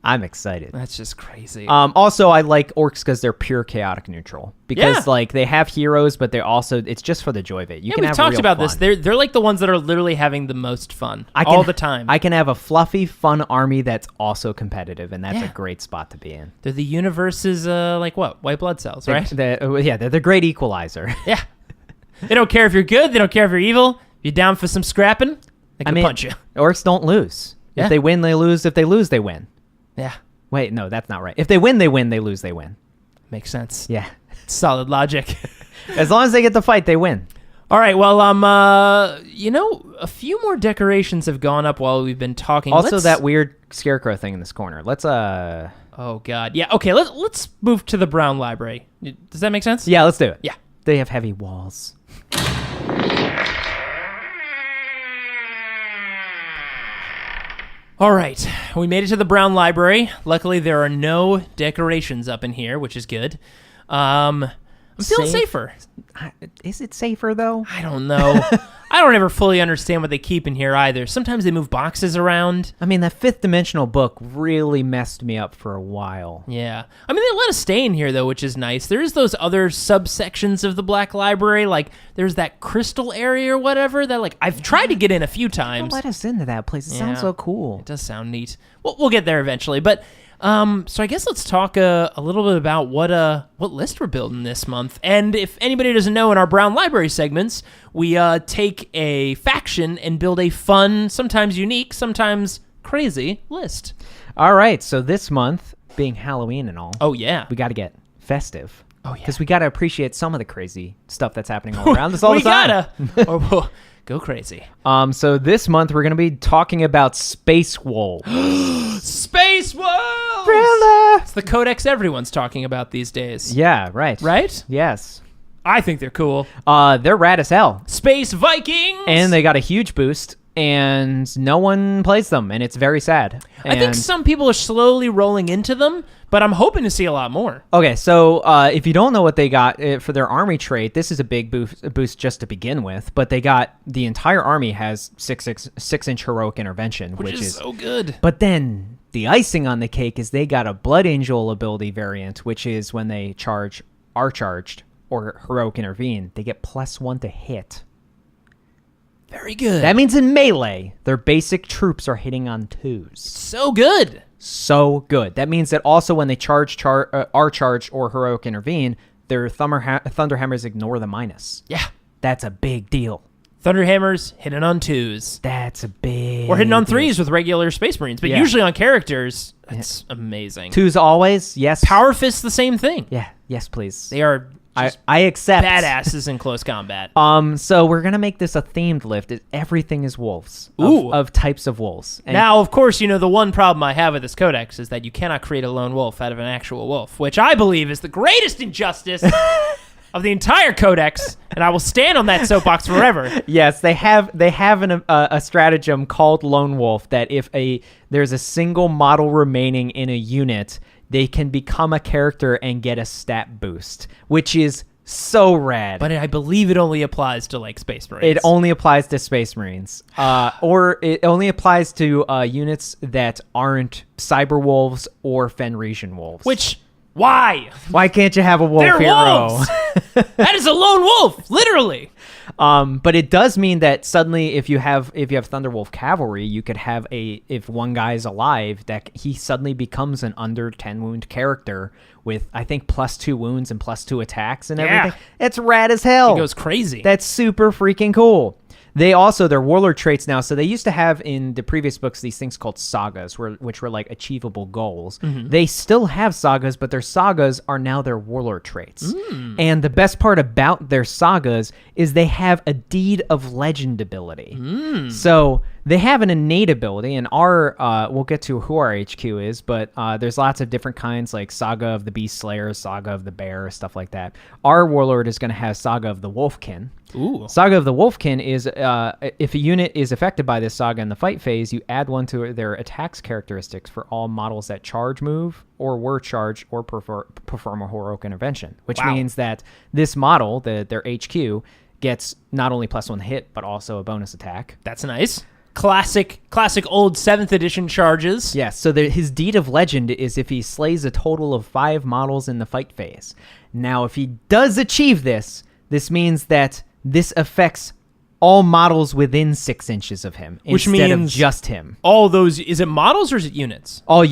I'm excited. That's just crazy. Also, I like orcs because they're pure chaotic neutral. Because like they have heroes, but they're also, it's just for the joy of it. You can we've have talked real about fun. this. They're like the ones that are literally having the most fun all the time. I can have a fluffy, fun army that's also competitive, and that's a great spot to be in. They're the universe's like what? White blood cells, right? They're the great equalizer. Yeah. They don't care if you're good. They don't care if you're evil. If you're down for some scrapping, they can punch you. Orcs don't lose. Yeah. If they win, they lose. If they lose, they win. Yeah. Wait, no, that's not right. If they win, they win. They lose, they win. Makes sense. Yeah. Solid logic. As long as they get the fight, they win. All right. Well, a few more decorations have gone up while we've been talking. Also, that weird scarecrow thing in this corner. Let's Oh God. Yeah. Okay. Let's move to the Brown Library. Does that make sense? Yeah, let's do it. Yeah. They have heavy walls. All right, we made it to the Brown Library. Luckily, there are no decorations up in here, which is good. I'm feeling safer. Is it safer, though? I don't know. I don't ever fully understand what they keep in here either. Sometimes they move boxes around. I mean, that fifth dimensional book really messed me up for a while. Yeah. I mean, they let us stay in here, though, which is nice. There's those other subsections of the Black Library. Like, there's that crystal area or whatever that, like, I've tried to get in a few times. Let us into that place. It sounds so cool. It does sound neat. We'll get there eventually. But, so I guess let's talk a little bit about what list we're building this month. And if anybody doesn't know, in our Brown Library segments, we take a faction and build a fun, sometimes unique, sometimes crazy list. All right, so this month, being Halloween and all, oh yeah, we got to get festive. Oh yeah, because we got to appreciate some of the crazy stuff that's happening all around us all the time. We gotta go crazy. So this month we're gonna be talking about space wolves. Space wolves. Thriller! It's the codex everyone's talking about these days. Yeah, right. Right? Yes. I think they're cool. They're rad as hell. Space Vikings! And they got a huge boost, and no one plays them, and it's very sad. I think some people are slowly rolling into them, but I'm hoping to see a lot more. Okay, so if you don't know what they got for their army trait, this is a big boost just to begin with, but they got the entire army has 6-inch heroic intervention, which is so good. But then the icing on the cake is they got a Blood Angel ability variant, which is when they are charged, or heroic intervene, they get +1 to hit. Very good. That means in melee, their basic troops are hitting on 2s. So good. So good. That means that also when they are charged or heroic intervene, their Thunderhammers ignore the minus. Yeah. That's a big deal. Thunderhammers hitting on 2s. That's a big Or hitting on deal. 3s with regular Space Marines, but usually on characters, it's amazing. 2s always, yes. Power Fist, the same thing. Yeah, yes, please. They are I accept. badasses in close combat. So we're gonna make this a themed lift. Everything is wolves. Of types of wolves. And now, of course, the one problem I have with this codex is that you cannot create a lone wolf out of an actual wolf, which I believe is the greatest injustice of the entire codex, and I will stand on that soapbox forever. Yes, they have a stratagem called Lone Wolf that if there's a single model remaining in a unit, they can become a character and get a stat boost, which is so rad. But I believe it only applies to like Space Marines. It only applies to Space Marines, or it only applies to units that aren't Cyber Wolves or Fenrisian Wolves. Which why? Why can't you have a wolf They're hero? wolves. That is a lone wolf, literally. But it does mean that suddenly, if you have Thunderwolf Cavalry, you could have if one guy is alive, that he suddenly becomes an under 10 wound character with I think +2 wounds and +2 attacks and everything. It's rad as hell. It goes crazy. That's super freaking cool. They also, their warlord traits now, so they used to have in the previous books these things called sagas, which were like achievable goals. Mm-hmm. They still have sagas, but their sagas are now their warlord traits. And the best part about their sagas is they have a Deed of Legend ability. So they have an innate ability, and we'll get to who our HQ is, but there's lots of different kinds, like Saga of the Beast Slayer, Saga of the Bear, stuff like that. Our warlord is going to have Saga of the Wolfkin. Ooh. Saga of the Wolfkin is if a unit is affected by this saga in the fight phase, you add 1 to their attacks characteristics for all models that charge, move, or were charged or perform a heroic intervention, which means that this model, their HQ, gets not only +1 hit, but also a bonus attack. That's nice. Classic old 7th edition charges. Yes, so his Deed of Legend is if he slays a total of 5 models in the fight phase. Now, if he does achieve this means that this affects all models within 6 inches of him, which instead means of just him. All those, is it models or is it units? All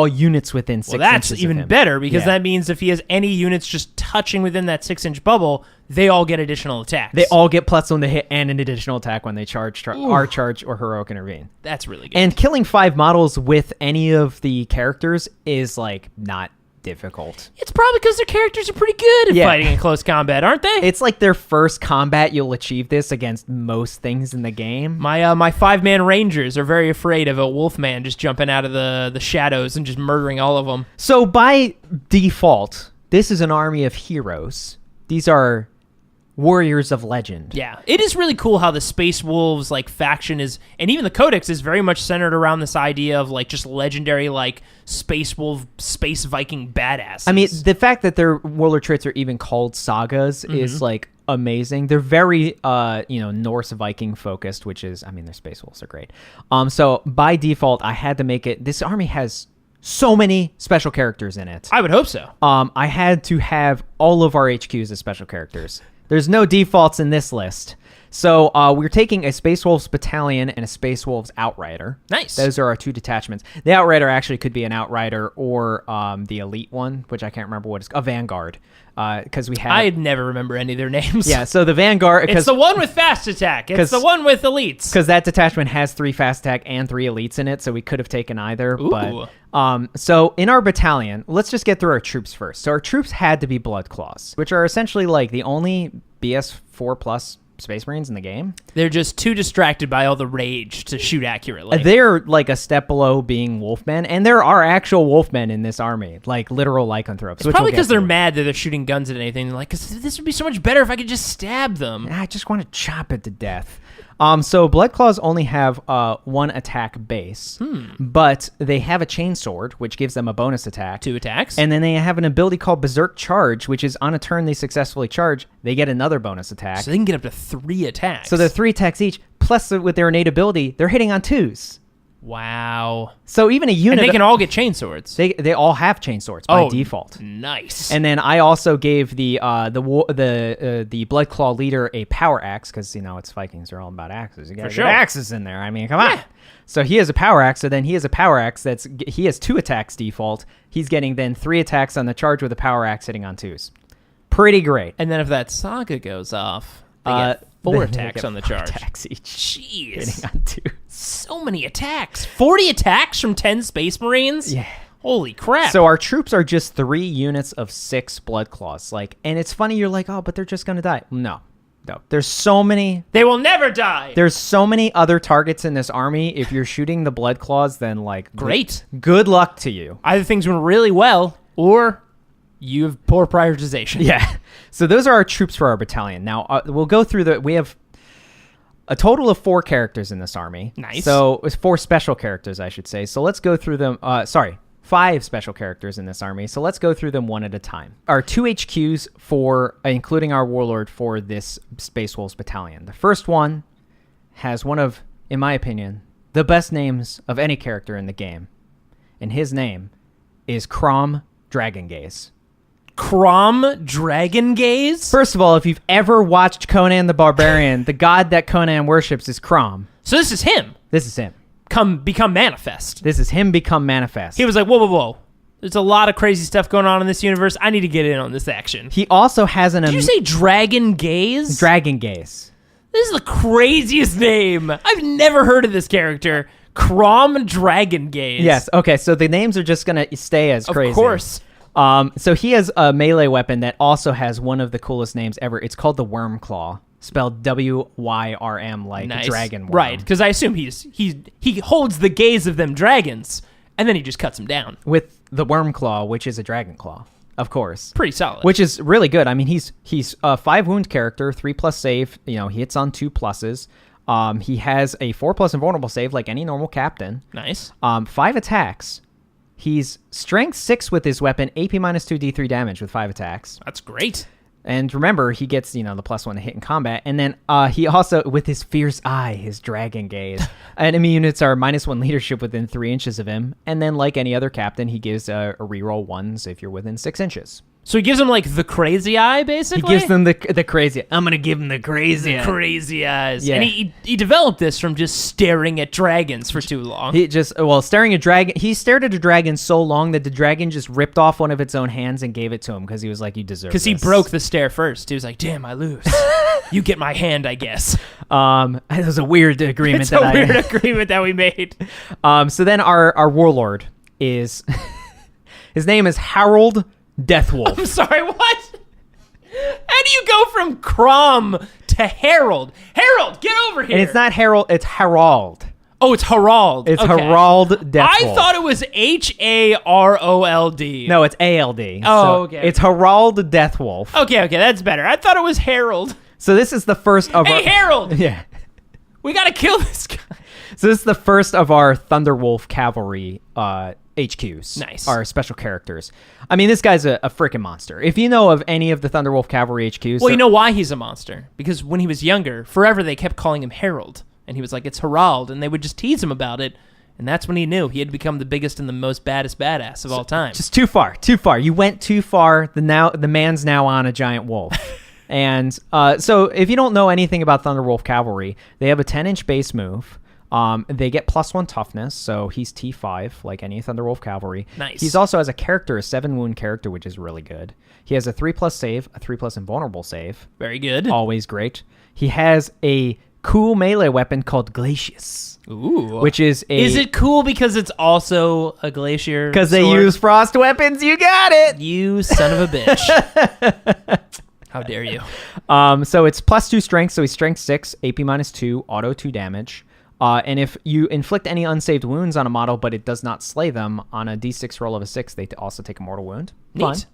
units within 6 inches. Well, that's of even him. better, because that means if he has any units just touching within that 6-inch bubble, they all get additional attacks. They all get +1 to hit and an additional attack when they charge or heroic intervene. That's really good. And killing 5 models with any of the characters is like not difficult. It's probably because their characters are pretty good at fighting in close combat, aren't they? It's like their first combat. You'll achieve this against most things in the game. My 5-man rangers are very afraid of a wolfman just jumping out of the shadows and just murdering all of them. So by default, this is an army of heroes. These are warriors of legend. Yeah, it is really cool how the Space Wolves like faction is, and even the codex is very much centered around this idea of like just legendary like Space Wolf, Space Viking badasses. I mean, the fact that their warlord traits are even called sagas is like amazing. They're very Norse Viking focused, which is, I mean, their Space Wolves are great. So by default, I had to make it. This army has so many special characters in it. I would hope so. I had to have all of our HQs as special characters. There's no defaults in this list. So we're taking a Space Wolves Battalion and a Space Wolves Outrider. Nice. Those are our two detachments. The Outrider actually could be an Outrider or the Elite one, which I can't remember what it's called. A Vanguard. Because we have... I'd never remember any of their names. Yeah, so the Vanguard... It's the one with fast attack. It's the one with elites. Because that detachment has 3 fast attack and 3 elites in it, so we could have taken either. Ooh. But so in our battalion, let's just get through our troops first. So our troops had to be Blood Claws, which are essentially like the only BS4 plus Space Marines in the game. They're just too distracted by all the rage to shoot accurately. They're like a step below being wolfmen, and there are actual wolfmen in this army, like literal lycanthropes. It's probably because they're mad that they're shooting guns at anything. They're like, because this would be so much better if I could just stab them. I just want to chop it to death. So Blood Claws only have 1 attack base, but they have a chainsword, which gives them a bonus attack. 2 attacks. And then they have an ability called Berserk Charge, which is on a turn they successfully charge, they get another bonus attack. So they can get up to 3 attacks. So they're 3 attacks each, plus with their innate ability, they're hitting on 2s. Wow. So even a unit... And they can all get chainswords. They all have chainswords by default. Nice. And then I also gave the Blood Claw leader a power axe, because, it's Vikings are all about axes. You got to get axes in there. I mean, come on. So he has a power axe, so then he has a power axe he has 2 attacks default. He's getting then 3 attacks on the charge with a power axe hitting on 2s. Pretty great. And then if that Saga goes off, they get 4 attacks on the charge. Attacks each. Jeez. Hitting on 2s. So many attacks. 40 attacks from 10 Space Marines? Yeah. Holy crap. So our troops are just 3 units of 6 Blood Claws. And it's funny, you're like, oh, but they're just going to die. No. There's so many... They will never die. There's so many other targets in this army. If you're shooting the Blood Claws, then, Great. Good luck to you. Either things went really well, or you have poor prioritization. Yeah. So those are our troops for our battalion. Now, we'll go through we have a total of 4 characters in this army. Nice. So it's 4 special characters, I should say. So let's go through them. 5 special characters in this army. So let's go through them one at a time. Our 2 HQs for, including our warlord for this Space Wolves battalion. The first one has one of, in my opinion, the best names of any character in the game. And his name is Krom Dragongaze. Krom Dragongaze? First of all, if you've ever watched Conan the Barbarian, the god that Conan worships is Krom. So this is him. This is him. Become manifest. This is him become manifest. He was like, whoa. There's a lot of crazy stuff going on in this universe. I need to get in on this action. He also has an... Did you say Dragon Gaze? Dragon Gaze. This is the craziest name. I've never heard of this character. Krom Dragon Gaze. Yes, okay, so the names are just going to stay as crazy. Of course. So he has a melee weapon that also has one of the coolest names ever. It's called the Worm Claw, spelled WYRM, like nice. dragon worm. Right, because I assume he holds the gaze of them dragons, and then he just cuts them down. With the Worm Claw, which is a dragon claw, of course. Pretty solid. Which is really good. I mean, he's a 5 wound character, 3+ save. He hits on 2 pluses. He has a 4+ invulnerable save like any normal captain. Nice. 5 attacks. He's strength 6 with his weapon, AP -2 D3 damage with 5 attacks. That's great. And remember, he gets, the +1 to hit in combat. And then he also, with his fierce eye, his dragon gaze, enemy units are -1 leadership within 3 inches of him. And then, like any other captain, he gives a reroll 1s if you're within 6 inches. So he gives them, the crazy eye, basically? He gives them the crazy... I'm going to give him the crazy eye. Crazy eyes. Yeah. And he developed this from just staring at dragons for too long. He stared at a dragon so long that the dragon just ripped off one of its own hands and gave it to him because he was like, you deserve this. Because he broke the stare first. He was like, damn, I lose. You get my hand, I guess. It was a weird agreement. It's a weird agreement that we made. So then our warlord is... his name is Harold Deathwolf. I'm sorry, what? How do you go from Krom to Harold? Harold, get over here. And it's not Harold, it's Harald. Oh, it's Harald. It's okay. Harald Deathwolf. I thought it was Harold. No, it's ALD. Oh, okay. It's Harald Deathwolf. Okay, that's better. I thought it was Harold. So this is the first of Hey, Harold! Yeah. We gotta kill this guy. So this is the first of our Thunderwolf Cavalry HQs. Nice. Our special characters. I mean, this guy's a freaking monster. If you know of any of the Thunderwolf Cavalry HQs... Well, you know why he's a monster? Because when he was younger, forever they kept calling him Harold. And he was like, it's Harald. And they would just tease him about it. And that's when he knew he had become the biggest and the most baddest badass of all time. Just too far. You went too far. The man's now on a giant wolf. And so if you don't know anything about Thunderwolf Cavalry, they have a 10-inch base move. They get +1 toughness, so he's T5, like any Thunderwolf Cavalry. Nice. He's also, as a character, a 7-wound character, which is really good. He has a 3+ save, a 3+ invulnerable save. Very good. Always great. He has a cool melee weapon called Glacius. Ooh. Which is a... Is it cool because it's also a glacier Because they sword? use frost weapons, you got it! You son of a bitch. How dare you? So it's +2 strength, so he's strength 6, AP -2, auto 2 damage. And if you inflict any unsaved wounds on a model, but it does not slay them, on a d6 roll of a 6, they also take a mortal wound. Fun. Neat.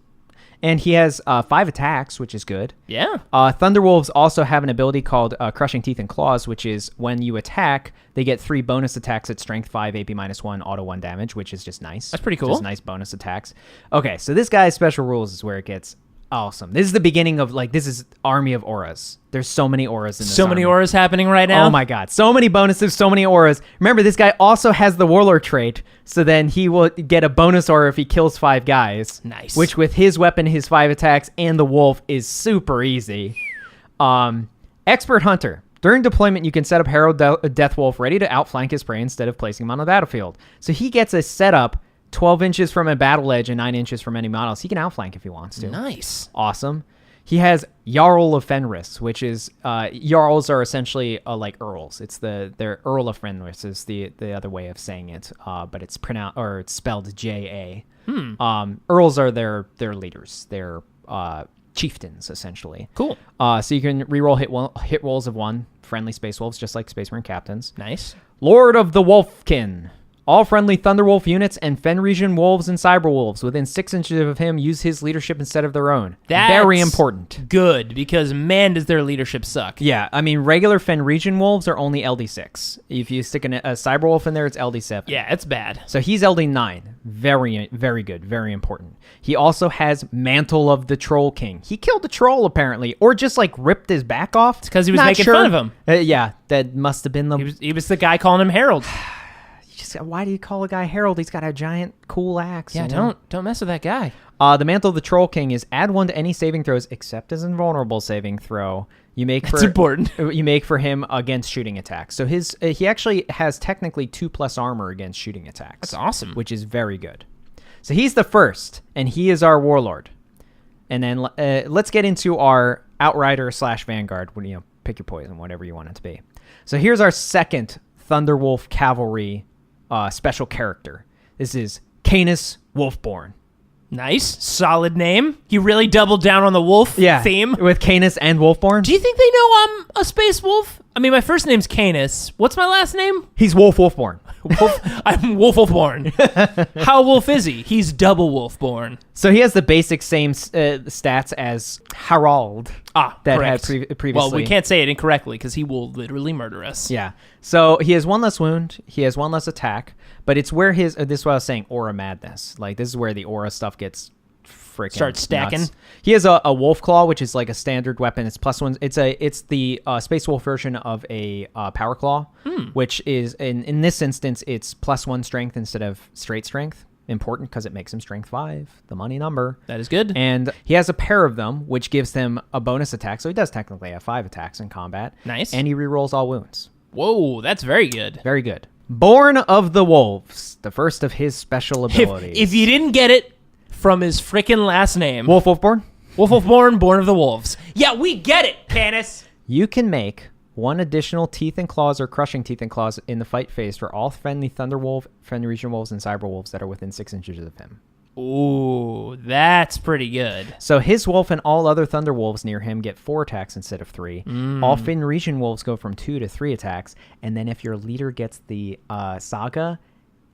And he has 5 attacks, which is good. Yeah. Thunderwolves also have an ability called Crushing Teeth and Claws, which is when you attack, they get 3 bonus attacks at strength 5, AP -1, auto 1 damage, which is just nice. That's pretty cool. Just nice bonus attacks. Okay, so this guy's special rules is where it gets awesome. This is the beginning of, like, this is Army of Auras. There's so many auras in this So many army. auras happening right now. Oh my god. So many bonuses, so many auras. Remember, this guy also has the Warlord trait, so then he will get a bonus aura if he kills 5 guys. Nice. Which with his weapon, his 5 attacks, and the wolf is super easy. Expert Hunter. During deployment, you can set up Herald Deathwolf ready to outflank his prey instead of placing him on the battlefield. So he gets a setup 12 inches from a battle edge and 9 inches from any models. He can outflank if he wants to. Nice. Awesome. He has Jarl of Fenris, which is Jarls are essentially like Earls. They're Earl of Fenris is the other way of saying it, but it's spelled J-A. Earls are their leaders. They're chieftains essentially. Cool. So you can reroll hit rolls of 1 friendly Space Wolves, just like Space Marine captains. Nice. Lord of the Wolfkin. All friendly Thunderwolf units and Fenrisian wolves and cyberwolves within 6 inches of him use his leadership instead of their own. That's very important. Good, because man, does their leadership suck. Yeah, I mean, regular Fenrisian wolves are only LD6. If you stick a cyberwolf in there, it's LD7. Yeah, it's bad. So he's LD9. Very, very good. Very important. He also has Mantle of the Troll King. He killed a troll, apparently, or just, like, ripped his back off. It's because he was Not making sure. fun of him. Yeah, that must have been the... He was the guy calling him Harold. Why do you call a guy Harold? He's got a giant cool axe. Yeah, you know? don't mess with that guy. The Mantle of the Troll King is add 1 to any saving throws except as invulnerable saving throw you make That's important. You make for him against shooting attacks. So he actually has technically 2+ armor against shooting attacks. That's awesome. Which is very good. So he's the first, and he is our warlord. And then let's get into our outrider / vanguard. Pick your poison, whatever you want it to be. So here's our second Thunderwolf Cavalry special character. This is Canis Wolfborn. Nice. Solid name. He really doubled down on the wolf theme. With Canis and Wolfborn. Do you think they know I'm a space wolf? I mean, my first name's Canis. What's my last name? He's Wolfborn. I'm Wolfborn. How wolf is he? He's double Wolfborn. So he has the basic same stats as Harald. That correct. had previously. Well, we can't say it incorrectly because he will literally murder us. Yeah. So he has 1 less wound. He has 1 less attack. But it's where his... this is what I was saying, aura madness. Like, this is where the aura stuff gets freaking Start stacking. nuts. He has a wolf claw, which is like a standard weapon. It's +1. It's the Space Wolf version of a power claw, which is, in this instance, it's +1 strength instead of straight strength. Important because it makes him strength 5, the money number. That is good. And he has a pair of them, which gives him a bonus attack. So he does technically have 5 attacks in combat. Nice. And he rerolls all wounds. Whoa, that's very good. Very good. Born of the Wolves, the first of his special abilities. If you didn't get it from his frickin' last name. Wolfborn? Wolfborn, born of the wolves. Yeah, we get it, Canis. You can make 1 additional Teeth and Claws or Crushing Teeth and Claws in the fight phase for all friendly Thunderwolf, Fenrisian Wolves, and Cyberwolves that are within 6 inches of him. Ooh, that's pretty good. So his wolf and all other Thunderwolves near him get 4 attacks instead of 3. All Fenrisian Wolves go from 2 to 3 attacks. And then if your leader gets the Saga,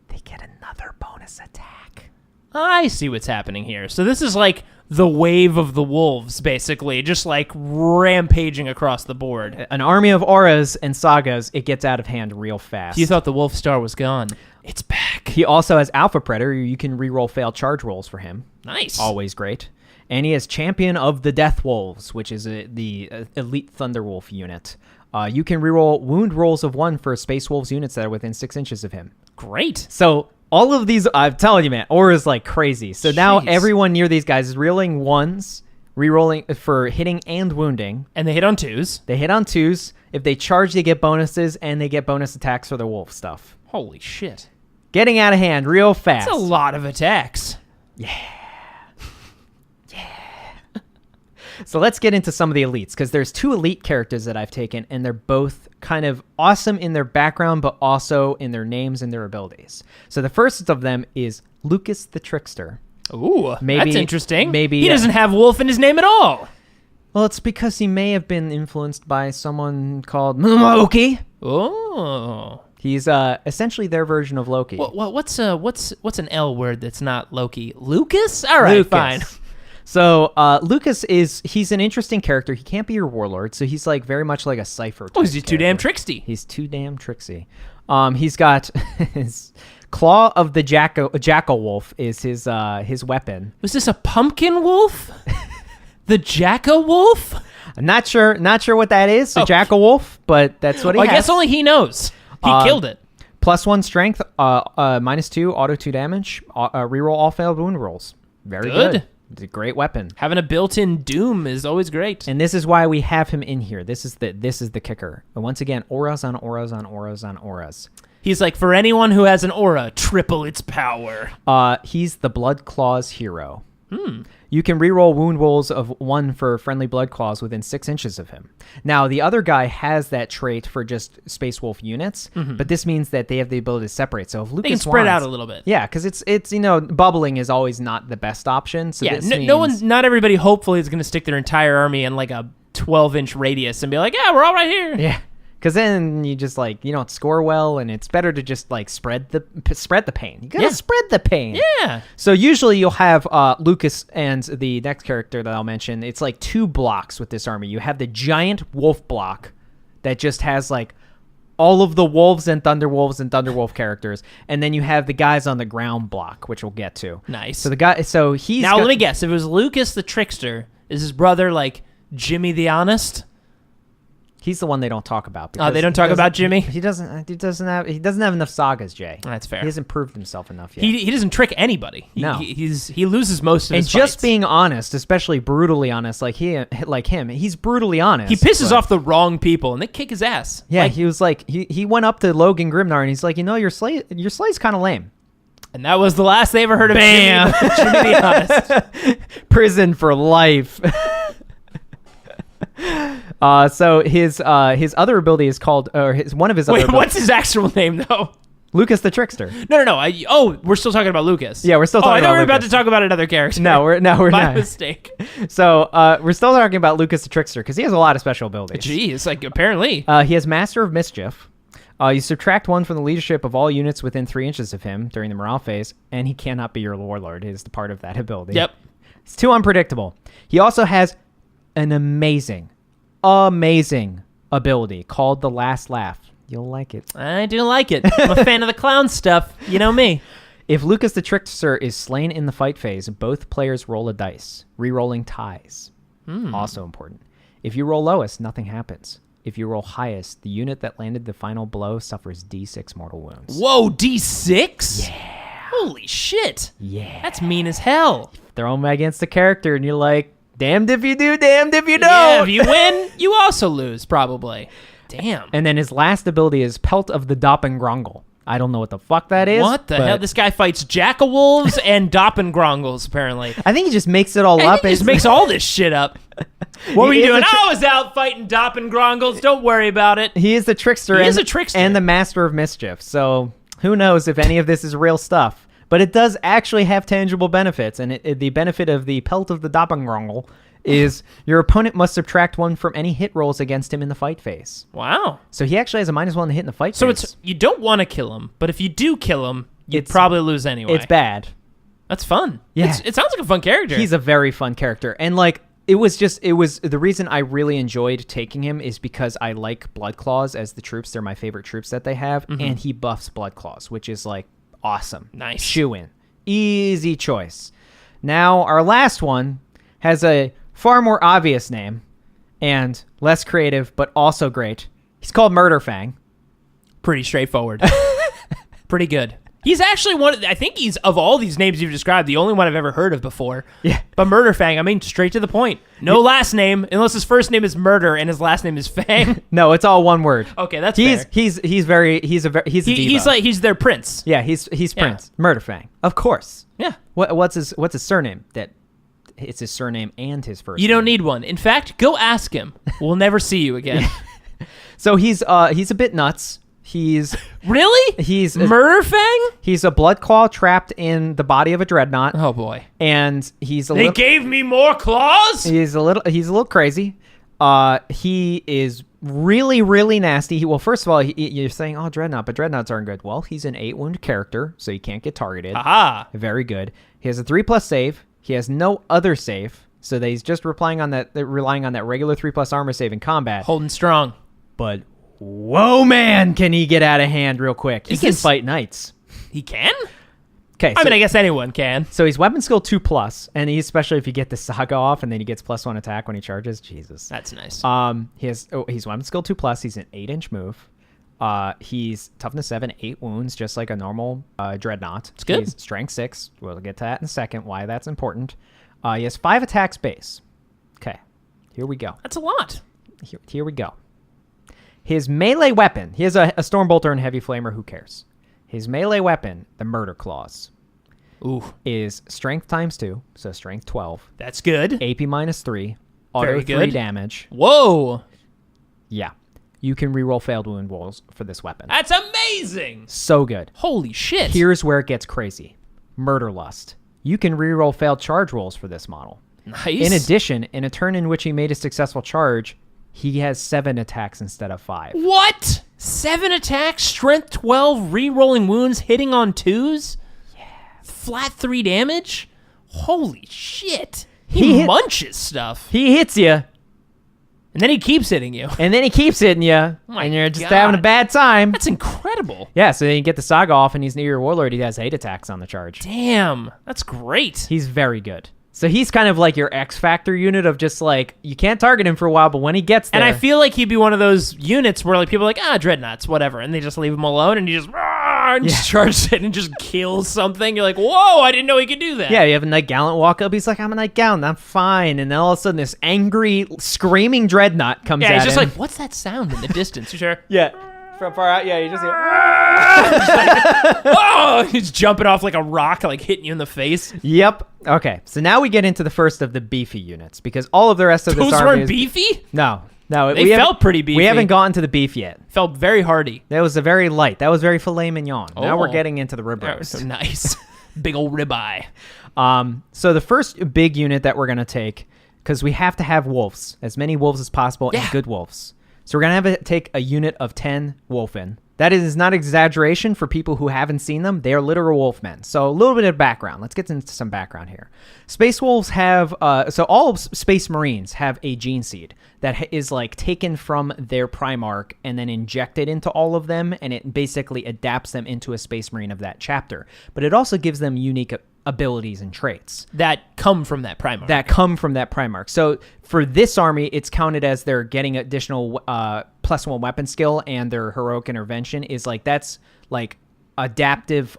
they get another bonus attack. I see what's happening here. So this is like the wave of the wolves, basically, just like rampaging across the board. An army of auras and sagas, it gets out of hand real fast. You thought the wolf star was gone. It's back. He also has Alpha Predator. You can reroll failed charge rolls for him. Nice. Always great. And he has Champion of the Death Wolves, which is the elite Thunderwolf unit. You can reroll wound rolls of 1 for Space Wolves units that are within 6 inches of him. Great. So all of these, I'm telling you, man, aura's like crazy. So now everyone near these guys is rerolling 1s, rerolling for hitting and wounding. And they hit on 2s. They hit on 2s. If they charge, they get bonuses, and they get bonus attacks for the wolf stuff. Holy shit. Getting out of hand real fast. That's a lot of attacks. So let's get into some of the elites, because there's 2 elite characters that I've taken, and they're both kind of awesome in their background, but also in their names and their abilities. So the first of them is Lucas the Trickster. Ooh, that's interesting. Maybe he doesn't have wolf in his name at all. Well, it's because he may have been influenced by someone called Loki. Oh. He's essentially their version of Loki. What's an L word that's not Loki? Lucas? All right, Lucas. fine. So Lucas he's an interesting character. He can't be your warlord, so he's like very much like a Cypher. Oh, he's too damn tricksy. He's too damn tricksy. He's got his Claw of the Jackal Wolf is his weapon. Was this a pumpkin wolf? The Jackal Wolf? I'm not sure what that is, the Jackal Wolf, but that's what he has. I guess only he knows. He killed it. +1 strength, -2 auto 2 damage, reroll all failed wound rolls. Very good. It's a great weapon. Having a built-in doom is always great. And this is why we have him in here. This is the kicker. And once again, auras on auras on auras on auras. He's like, for anyone who has an aura, triple its power. He's the Blood Claws hero. You can reroll wound rolls of 1 for friendly blood claws within 6 inches of him. Now, the other guy has that trait for just Space Wolf units, but this means that they have the ability to separate. So if Lucas they can spread out a little bit. Yeah, because it's bubbling is always not the best option. So yeah, not everybody hopefully is going to stick their entire army in like a 12-inch radius and be like, yeah, we're all right here. Yeah. Because then you just you don't score well, and it's better to just spread the pain. You gotta spread the pain. Yeah. So usually you'll have Lucas and the next character that I'll mention. It's 2 blocks with this army. You have the giant wolf block that just has all of the wolves and Thunderwolf characters, and then you have the guys on the ground block, which we'll get to. Nice. So he's now. Let me guess. If it was Lucas the Trickster, is his brother Jimmy the Honest? He's the one they don't talk about. Oh, they don't talk about Jimmy? He doesn't have enough sagas, Jay. That's fair. He hasn't proved himself enough yet. He doesn't trick anybody. No. He loses most of his fights. And just fights. being honest, especially brutally honest, like him, he's brutally honest. He pisses off the wrong people, and they kick his ass. Yeah, he was he went up to Logan Grimnar, and he's like, your slay's kind of lame. And that was the last they ever heard of Bam! Jimmy the Honest. Prison for life. So his other ability is called, one of his other. Wait, what's his actual name though? Lucas the Trickster. No. We're still talking about Lucas. Yeah, we're still talking about I thought we were about Lucas. to talk about another character. No, we're not. My mistake. So we're still talking about Lucas the Trickster because he has a lot of special abilities. Jeez, apparently. He has Master of Mischief. You subtract 1 from the leadership of all units within 3 inches of him during the morale phase, and he cannot be your warlord. It is the part of that ability. Yep. It's too unpredictable. He also has an amazing ability called the Last Laugh. You'll like it. I do like it. I'm a fan of the clown stuff. You know me. If Lucas the Trickster is slain in the fight phase, both players roll a dice, re-rolling ties. Also important. If you roll lowest, nothing happens. If you roll highest, the unit that landed the final blow suffers D6 mortal wounds. Whoa, D6? Yeah. Holy shit. Yeah. That's mean as hell. Throw him against the character, and you're like, damned if you do, damned if you don't. Yeah, if you win, you also lose, probably. Damn. And then his last ability is Pelt of the Doppengrongle. I don't know what the fuck that is. What the hell? This guy fights Jackal-wolves and Doppengrongles, apparently. I think he just makes it all up. He just makes all this shit up. What were you doing? I was out fighting Doppengrongles. Don't worry about it. He is the trickster. He is a trickster. And the master of mischief. So who knows if any of this is real stuff. But it does actually have tangible benefits. And the benefit of the Pelt of the Doppengrongle is your opponent must subtract 1 from any hit rolls against him in the fight phase. Wow. So he actually has a -1 to hit in the fight phase. So you don't want to kill him, but if you do kill him, you'd probably lose anyway. It's bad. That's fun. Yeah. It sounds like a fun character. He's a very fun character. And like, it was the reason I really enjoyed taking him is because I like Blood Claws as the troops. They're my favorite troops that they have. And he buffs Blood Claws, which is like awesome. Nice. Shoo in. Easy choice. Now, our last one has a far more obvious name and less creative, but also great. He's called Murder Fang. Pretty straightforward. Pretty good. He's actually I think he's, of all these names you've described, the only one I've ever heard of before. Yeah. But Murder Fang, I mean, straight to the point. No last name, unless his first name is Murder and his last name is Fang. No, it's all one word. Okay, that's fair. He's a diva. He's their prince. Yeah, he's Prince. Murder Fang. Of course. Yeah. What's his surname? It's his surname and his first You name. don't need one. In fact, go ask him. We'll never see you again. So he's a bit nuts. He's Murder Fang? He's a blood claw trapped in the body of a dreadnought. Oh boy. And They gave me more claws? He's a little crazy. He is really, really nasty. Well, first of all, you're saying, oh, Dreadnought, but Dreadnoughts aren't good. Well, he's an 8-wound character, so he can't get targeted. Aha. Very good. He has a 3+ save. He has no other save, so that he's just relying on that regular 3+ armor save in combat. Holding strong. But whoa, man, can he get out of hand real quick? He can fight knights. He can? Okay, I mean, I guess anyone can. So he's weapon skill 2+, and especially if you get the Saga off, and then he gets +1 attack when he charges. Jesus, that's nice. He's weapon skill 2+. He's an 8-inch move. He's toughness 7, 8 wounds, just like a normal dreadnought. It's good. He's strength 6. We'll get to that in a second. Why that's important. He has 5 attacks base. Okay, here we go. That's a lot. Here we go. His melee weapon. He has a Stormbolter and Heavy Flamer. Who cares? His melee weapon, the Murder Claws, is strength ×2, so strength 12. That's good. AP -3, auto Very 3 good. damage. Whoa. Yeah. You can reroll failed wound rolls for this weapon. That's amazing. So good. Holy shit. Here's where it gets crazy. Murder Lust. You can reroll failed charge rolls for this model. Nice. In addition, in a turn in which he made a successful charge, he has 7 attacks instead of 5. What? 7 attacks, strength 12, re-rolling wounds, hitting on 2s? Yeah. Flat 3 damage? Holy shit. He munches stuff. He hits you. And then he keeps hitting you. And then he keeps hitting you. My and you're just God. having a bad time. That's incredible. Yeah, so then you get the Saga off and he's near your Warlord. He has 8 attacks on the charge. Damn. That's great. He's very good. So he's kind of like your X Factor unit of just like, you can't target him for a while, but when he gets there... And I feel like he'd be one of those units where like people are like, dreadnoughts, whatever, and they just leave him alone, and he just, just charges it and just kills something. You're like, whoa, I didn't know he could do that. Yeah, you have a Knight Gallant walk up, he's like, I'm a Knight Gallant, I'm fine. And then all of a sudden this angry, screaming Dreadnought comes at him. Yeah, he's just like, what's that sound in the distance? You sure? Yeah. From far out, yeah, you just hear... Oh, he's jumping off like a rock, like hitting you in the face. Yep. Okay, so now we get into the first of the beefy units, because all of the rest of this Those army weren't is... beefy? No. They felt pretty beefy. We haven't gotten to the beef yet. Felt very hearty. That was a very light. That was very filet mignon. Now we're getting into the rib That roast. was so nice. Big old ribeye. So the first big unit that we're going to take, because we have to have wolves, as many wolves as possible, and good wolves. So we're going to take a unit of 10 wolfen. That is not exaggeration for people who haven't seen them. They are literal wolfmen. So a little bit of background. Let's get into some background here. Space wolves have, so all of Space Marines have a gene seed that is like taken from their Primarch and then injected into all of them, and it basically adapts them into a Space Marine of that chapter. But it also gives them unique abilities and traits that come from that Primarch. So for this army, it's counted as they're getting additional +1 weapon skill, and their heroic intervention is like, that's like adaptive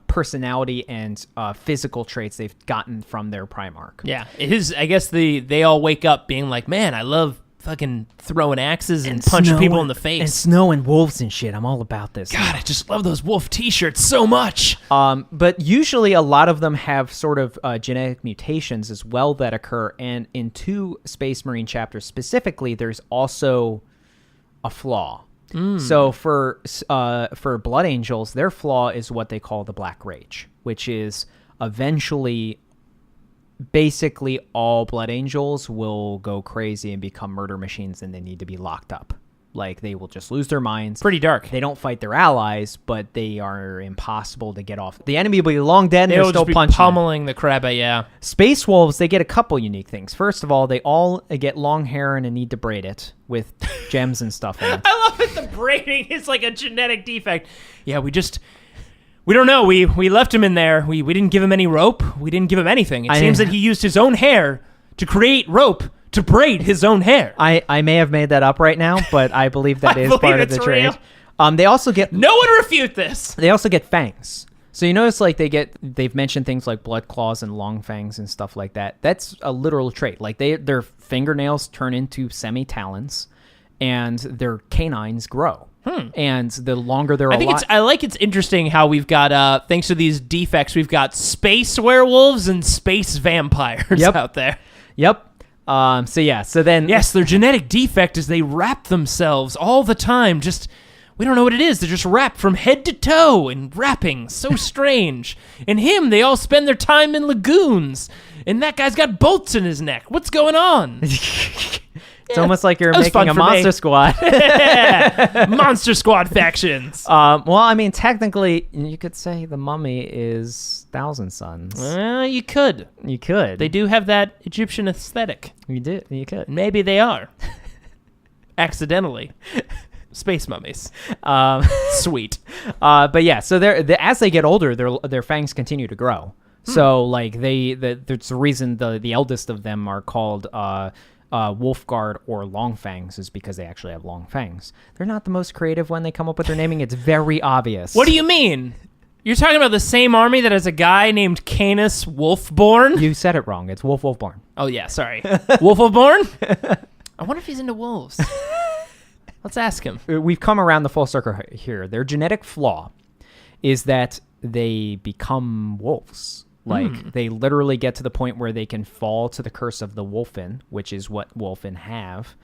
personality and physical traits they've gotten from their Primarch. Yeah, it is. I guess they all wake up being like, man, I love fucking throwing axes and punching people in the face. And snow and wolves and shit. I'm all about this. God, I just love those wolf t-shirts so much. But usually a lot of them have sort of genetic mutations as well that occur. And in 2 Space Marine chapters specifically, there's also a flaw. So for Blood Angels, their flaw is what they call the Black Rage, which is eventually... basically all Blood Angels will go crazy and become murder machines, and they need to be locked up. Like, they will just lose their minds. Pretty dark. They don't fight their allies, but they are impossible to get off. The enemy will be long dead, and they're They'll still just be punching. pummeling the crap out, yeah. Space wolves, they get a couple unique things. First of all, they all get long hair and a need to braid it with gems and stuff in it. I love it. The braiding is like a genetic defect. Yeah, we don't know. We left him in there. We didn't give him any rope. We didn't give him anything. It seems that he used his own hair to create rope to braid his own hair. I may have made that up right now, but I believe that is part of the trade. They also get... No one refute this! They also get fangs. So you notice, like, they've mentioned things like blood claws and long fangs and stuff like that. That's a literal trait. Like, their fingernails turn into semi-talons, and their canines grow. And the longer they're alive... I like it's interesting how we've got, thanks to these defects, we've got space werewolves and space vampires out there. Yep. So then... Yes, their genetic defect is they wrap themselves all the time. Just, we don't know what it is. They're just wrapped from head to toe and wrapping. So strange. And him, they all spend their time in lagoons. And that guy's got bolts in his neck. What's going on? It's almost like you're making a Monster Squad. Monster Squad factions. Well, I mean, technically, you could say the Mummy is Thousand Sons. You could. You could. They do have that Egyptian aesthetic. You did. You could. Maybe they are. Accidentally. Space mummies. Sweet. But yeah, so as they get older, their fangs continue to grow. So, like, there's the reason the eldest of them are called... Wolfguard or Long Fangs is because they actually have long fangs. They're not the most creative when they come up with their naming. It's very obvious. What do you mean? You're talking about the same army that has a guy named Canis Wolfborn? You said it wrong. It's Wolfborn. Oh, yeah, sorry. Wolfborn? I wonder if he's into wolves. Let's ask him. We've come around the full circle here. Their genetic flaw is that they become wolves. Like, they literally get to the point where they can fall to the curse of the Wolfen, which is what Wolfen have,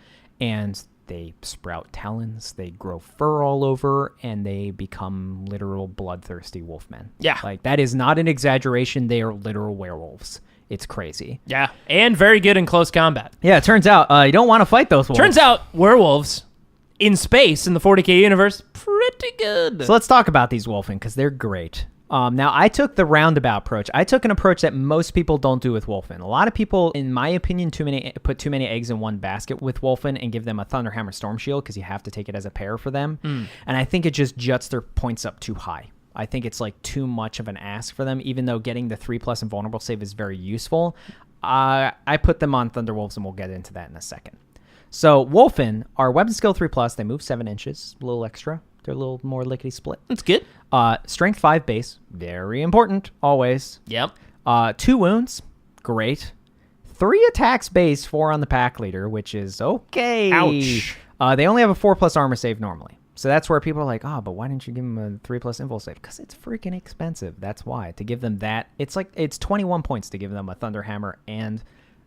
and they sprout talons, they grow fur all over, and they become literal bloodthirsty wolfmen. Yeah. Like, that is not an exaggeration. They are literal werewolves. It's crazy. Yeah, and very good in close combat. Yeah, it turns out you don't want to fight those wolves. Turns out werewolves in space in the 40K universe, pretty good. So let's talk about these wolfen, because they're great. Now, I took the roundabout approach. I took an approach that most people don't do with Wolfen. A lot of people, in my opinion, put too many eggs in one basket with Wolfen and give them a Thunderhammer Storm Shield because you have to take it as a pair for them. And I think it just juts their points up too high. I think it's like too much of an ask for them, even though getting the 3+ invulnerable save is very useful. I put them on Thunderwolves, and we'll get into that in a second. So Wolfen are weapon skill 3+. They move 7 inches, a little extra. They're a little more lickety split. That's good. Strength 5 base, very important, always. Yep. 2 wounds, great. 3 attacks base, 4 on the pack leader, which is okay. Ouch. They only have a 4+ armor save normally. So that's where people are like, but why didn't you give them a 3+ invul save? Because it's freaking expensive. That's why. To give them that, it's 21 points to give them a Thunderhammer and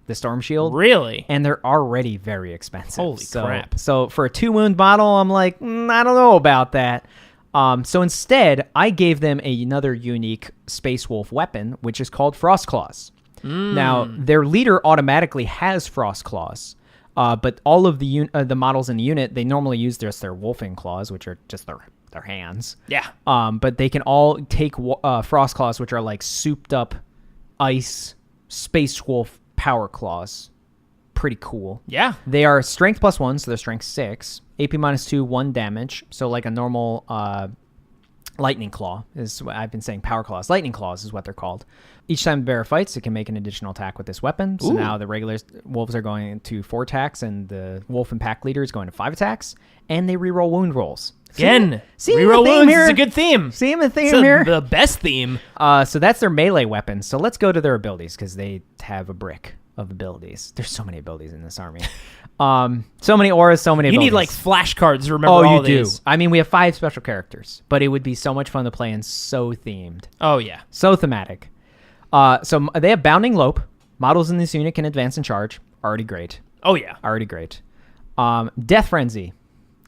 the Storm Shield. Really? And they're already very expensive. Holy crap. So for a 2-wound model, I'm like, I don't know about that. So instead, I gave them another unique Space Wolf weapon, which is called Frost Claws. Now, their leader automatically has Frost Claws, but all of the models in the unit, they normally use their Wolfing Claws, which are just their hands. Yeah. But they can all take Frost Claws, which are like souped up ice Space Wolf power claws. Pretty cool. Yeah. They are strength +1, so they're strength 6. AP -2, 1 damage. So like a normal lightning claw is what I've been saying. Power claws. Lightning claws is what they're called. Each time the bearer fights, it can make an additional attack with this weapon. So now the regular wolves are going to 4 attacks, and the wolf and pack leader is going to 5 attacks. And they reroll wound rolls. Again, see reroll wounds is a good theme. See the theme here? The best theme. So that's their melee weapon. So let's go to their abilities, because they have a brick of abilities. There's so many abilities in this army. So many auras, so many abilities. You need like flashcards to remember all these. I mean, we have 5 special characters, but it would be so much fun to play and so themed. Oh, yeah. So thematic. So they have Bounding Lope. Models in this unit can advance and charge. Already great. Oh, yeah. Already great. Death Frenzy.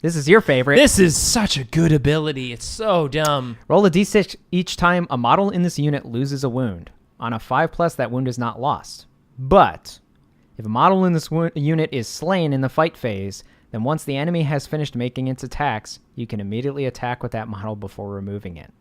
This is your favorite. This is such a good ability. It's so dumb. Roll a d6 each time a model in this unit loses a wound. On a 5+, that wound is not lost. But if a model in this unit is slain in the fight phase, Then once the enemy has finished making its attacks, you can immediately attack with that model before removing it.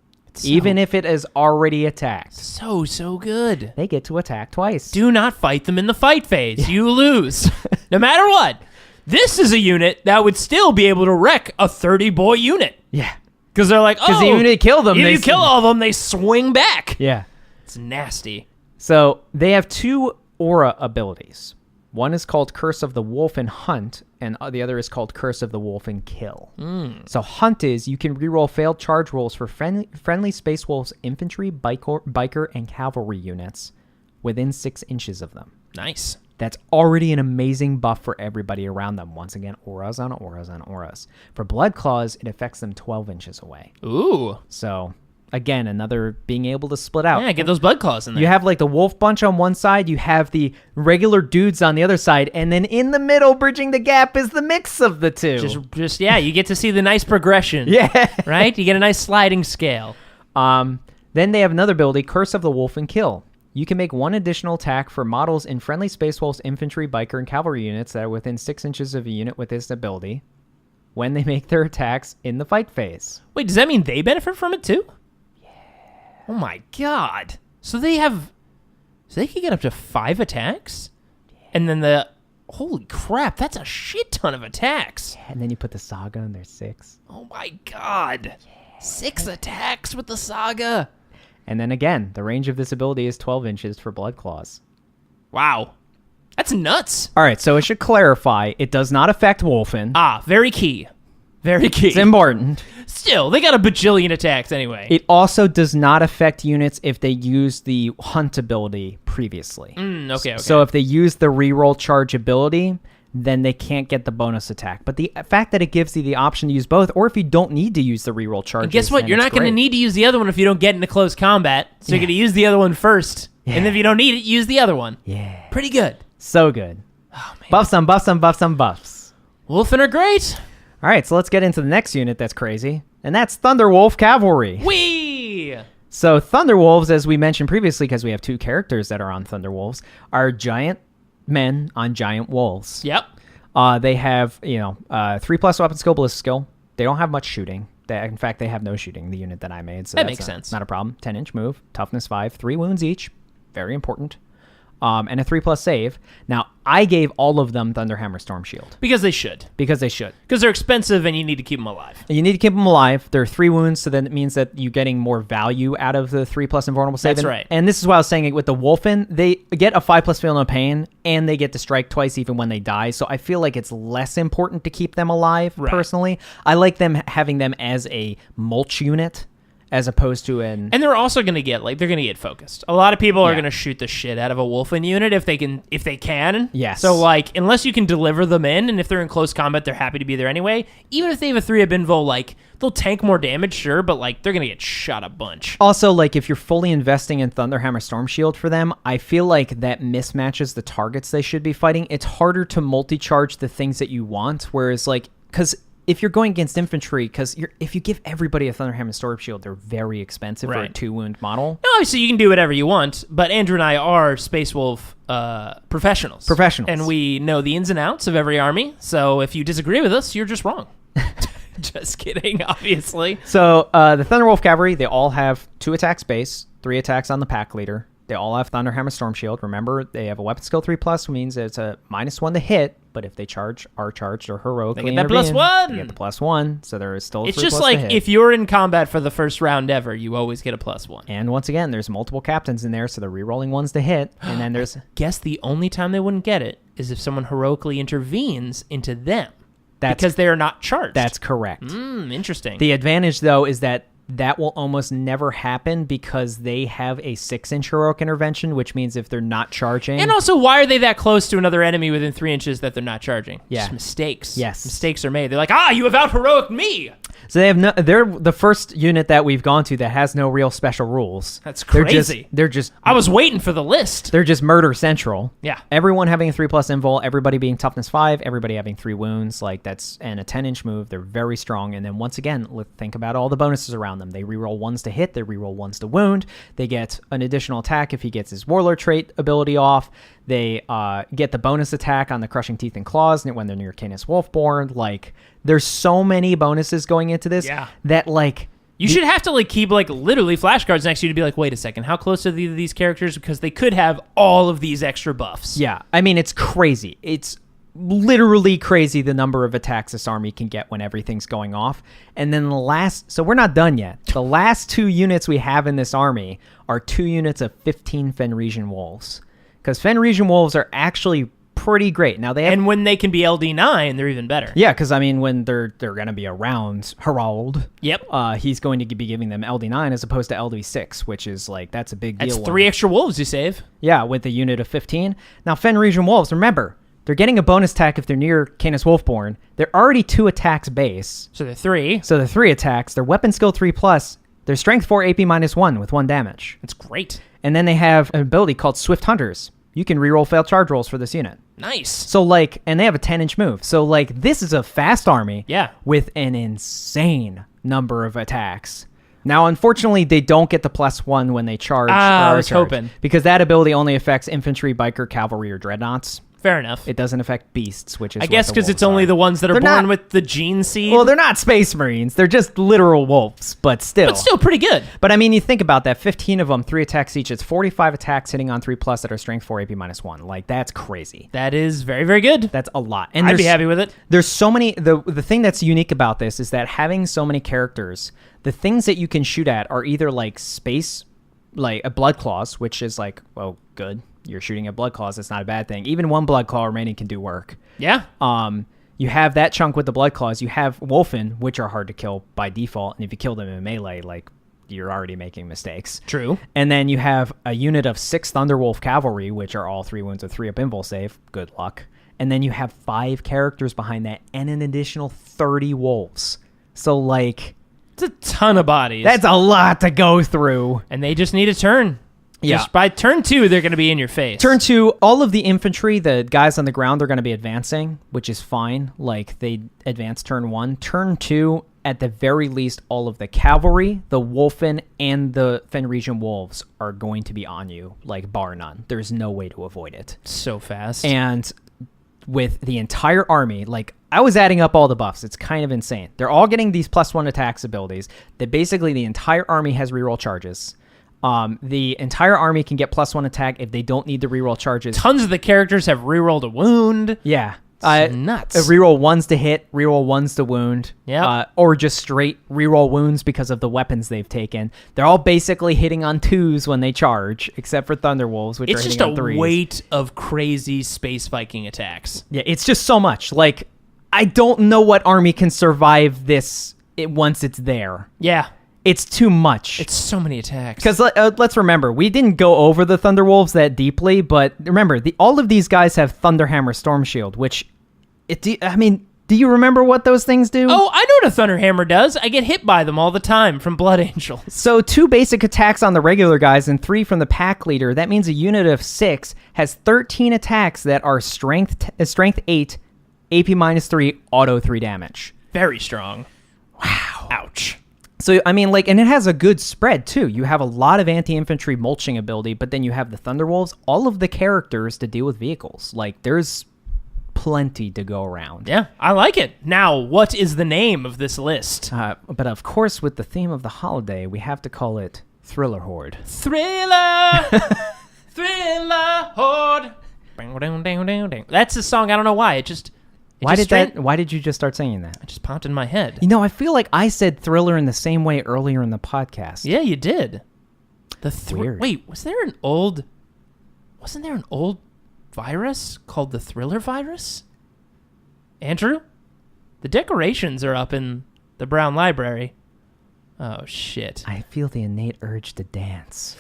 Even if it is already attacked. So good. They get to attack twice. Do not fight them in the fight phase. You lose. No matter what. This is a unit that would still be able to wreck a 30-boy unit. Yeah. Because they're like, Because even if you kill them, you kill all of them, they swing back. Yeah. It's nasty. So they have 2 aura abilities. One is called Curse of the Wolf and Hunt, and the other is called Curse of the Wolf and Kill. So Hunt is you can reroll failed charge rolls for friendly Space Wolves infantry, biker, and cavalry units within 6 inches of them. Nice. That's already an amazing buff for everybody around them. Once again, auras on auras on auras. For Blood Claws, it affects them 12 inches away. Ooh. So, again, another being able to split out. Yeah, get those Blood Claws in there. You have like the wolf bunch on one side, you have the regular dudes on the other side, and then in the middle, bridging the gap, is the mix of the two. Just yeah, you get to see the nice progression. Yeah. Right? You get a nice sliding scale. Then they have another ability, Curse of the Wolf and Kill. You can make 1 additional attack for models in friendly Space Wolves, infantry, biker, and cavalry units that are within 6 inches of a unit with this ability when they make their attacks in the fight phase. Wait, does that mean they benefit from it too? Yeah. Oh my god. So they can get up to 5 attacks? Yeah. And then holy crap, that's a shit ton of attacks. And then you put the Saga and there's 6. Oh my god. Yeah. 6 attacks with the Saga. And then again, the range of this ability is 12 inches for Blood Claws. Wow. That's nuts. All right, so it should clarify, it does not affect Wolfen. Very key. Very key. It's important. Still, they got a bajillion attacks anyway. It also does not affect units if they use the Hunt ability previously. Okay. So if they use the reroll charge ability, then they can't get the bonus attack. But the fact that it gives you the option to use both, or if you don't need to use the reroll charges, and guess what? You're not going to need to use the other one if you don't get into close combat. So you're going to use the other one first. Yeah. And if you don't need it, use the other one. Yeah. Pretty good. So good. Oh, man. Buffs on buffs on buffs on buffs. Wolfen are great. All right, so let's get into the next unit that's crazy, and that's Thunderwolf Cavalry. Whee! So Thunderwolves, as we mentioned previously, because we have 2 characters that are on Thunderwolves, are giant men on giant wolves. Yep. They have, 3+ weapon skill, ballistic skill. They don't have much shooting. In fact, they have no shooting, the unit that I made. So that makes sense. Not a problem. 10-inch move, toughness 5, 3 wounds each. Very important. And a 3+ save. Now, I gave all of them Thunderhammer Storm Shield. Because they should. Because they're expensive and you need to keep them alive. You need to keep them alive. They're 3 wounds, so then it means that you're getting more value out of the 3+ invulnerable save. That's right. And this is why I was saying it with the Wolfen, they get a 5+ feel no pain, and they get to strike twice even when they die. So I feel like it's less important to keep them alive, personally. I like them having them as a mulch unit, as opposed to and they're also going to get focused. A lot of people are going to shoot the shit out of a Wolfen unit if they can. Yes. So unless you can deliver them in, and if they're in close combat, they're happy to be there anyway. Even if they have a 3-up invul, they'll tank more damage, sure, but they're going to get shot a bunch. Also, if you're fully investing in Thunderhammer Storm Shield for them, I feel like that mismatches the targets they should be fighting. It's harder to multi-charge the things that you want, whereas because if you're going against infantry, if you give everybody a Thunderhammer Storm Shield, they're very expensive for a 2-wound model. No, obviously you can do whatever you want, but Andrew and I are Space Wolf professionals. And we know the ins and outs of every army, so if you disagree with us, you're just wrong. Just kidding, obviously. So the Thunderwolf Cavalry, they all have 2 attacks base, 3 attacks on the pack leader. They all have Thunderhammer Storm Shield. Remember, they have a weapon skill 3+, which means it's a -1 to hit, but if they are charged or heroically they get that intervene, +1. they get the +1, so there is still a It's 3+ just to hit. if you're in combat for the first round ever, you always get a +1. And once again, there's multiple captains in there, so they're re-rolling ones to hit, and then there's... Guess the only time they wouldn't get it is if someone heroically intervenes into them. Because they are not charged. That's correct. Interesting. The advantage, though, is that will almost never happen because they have a 6-inch heroic intervention, which means if they're not charging... And also, why are they that close to another enemy within 3 inches that they're not charging? Yeah. Just mistakes. Yes. Mistakes are made. They're like, you have out-heroic me! So they're the first unit that we've gone to that has no real special rules. That's crazy. They're just I was waiting for the list. They're just murder central. Yeah. Everyone having a 3+ invul, everybody being toughness 5, everybody having 3 wounds, and a 10-inch move. They're very strong. And then once again, think about all the bonuses around them. They reroll 1s to hit, they reroll 1s to wound. They get an additional attack if he gets his warlord trait ability off. They get the bonus attack on the Crushing Teeth and Claws when they're near Canis Wolfborn. Like, there's so many bonuses going into this that, like... You should have to, like, keep, like, literally flashcards next to you to be like, wait a second, how close are these characters? Because they could have all of these extra buffs. Yeah, I mean, it's crazy. It's literally crazy the number of attacks this army can get when everything's going off. And then so we're not done yet. The last 2 units we have in this army are 2 units of 15 Fenrisian Wolves. Because Fenrisian Wolves are actually pretty great. Now and when they can be LD9, they're even better. Yeah, because I mean, when they're going to be around Harald, he's going to be giving them LD9 as opposed to LD6, which is like, that's a big deal. That's 3 extra wolves you save. Yeah, with a unit of 15. Now, Fenrisian Wolves, remember, they're getting a bonus attack if they're near Canis Wolfborn. They're already 2 attacks base. So they're 3. So they're 3 attacks. Their weapon skill 3+. Their strength 4, AP -1 with 1 damage. That's great. And then they have an ability called Swift Hunters. You can reroll failed charge rolls for this unit. Nice. So, like, and they have a 10-inch move. So, like, this is a fast army with an insane number of attacks. Now, unfortunately, they don't get the +1 when they charge. I was hoping. Because that ability only affects infantry, biker, cavalry, or dreadnoughts. Fair enough. It doesn't affect beasts, which is I guess because it's only the ones that are born with the gene seed. Well, they're not space marines. They're just literal wolves, but still. But still pretty good. But I mean, you think about that. 15 of them, 3 attacks each. It's 45 attacks hitting on 3+ that are strength 4, AP -1. Like, that's crazy. That is very, very good. That's a lot. And I'd be happy with it. There's so many. The thing that's unique about this is that having so many characters, the things that you can shoot at are either like space, like a blood claws, which is like, well, good. You're shooting at blood claws. It's not a bad thing. Even 1 blood claw remaining can do work. Yeah. You have that chunk with the blood claws. You have Wolfen, which are hard to kill by default. And if you kill them in melee, like, you're already making mistakes. True. And then you have a unit of 6 Thunderwolf Cavalry, which are all 3 wounds with 3 up invul save. Good luck. And then you have 5 characters behind that and an additional 30 wolves. So, like... It's a ton of bodies. That's a lot to go through. And they just need a turn. Yeah. Just by turn 2, they're going to be in your face. Turn 2, all of the infantry, the guys on the ground, they're going to be advancing, which is fine. Like, they advance turn 1. Turn 2, at the very least, all of the cavalry, the Wolfen, and the Fenrisian Wolves are going to be on you, like, bar none. There's no way to avoid it. So fast. And with the entire army, like, I was adding up all the buffs. It's kind of insane. They're all getting these +1 attacks abilities that basically the entire army has reroll charges. The entire army can get +1 attack if they don't need the reroll charges. Tons of the characters have rerolled a wound. Yeah. Nuts. Reroll 1s to hit, reroll 1s to wound. Yeah. Or just straight reroll wounds because of the weapons they've taken. They're all basically hitting on 2s when they charge, except for Thunderwolves, which are hitting on 3s. It's just a weight of crazy space Viking attacks. Yeah, it's just so much. Like, I don't know what army can survive this once it's there. Yeah. It's too much. It's so many attacks. Because let's remember, we didn't go over the Thunderwolves that deeply, but remember, all of these guys have Thunderhammer Storm Shield, which, do you remember what those things do? Oh, I know what a Thunderhammer does. I get hit by them all the time from Blood Angels. So 2 basic attacks on the regular guys and 3 from the pack leader. That means a unit of 6 has 13 attacks that are strength 8, AP -3, auto 3 damage. Very strong. Wow. Ouch. So, I mean, like, and it has a good spread, too. You have a lot of anti-infantry mulching ability, but then you have the Thunderwolves, all of the characters to deal with vehicles. Like, there's plenty to go around. Yeah, I like it. Now, what is the name of this list? But, of course, with the theme of the holiday, we have to call it Thriller Horde. Thriller! Thriller Horde! That's a song, I don't know why. Why did you just start singing that? It just popped in my head. You know, I feel like I said Thriller in the same way earlier in the podcast. Yeah, you did. Weird. Wait, wasn't there an old virus called the Thriller virus? Andrew? The decorations are up in the Brown Library. Oh, shit. I feel the innate urge to dance.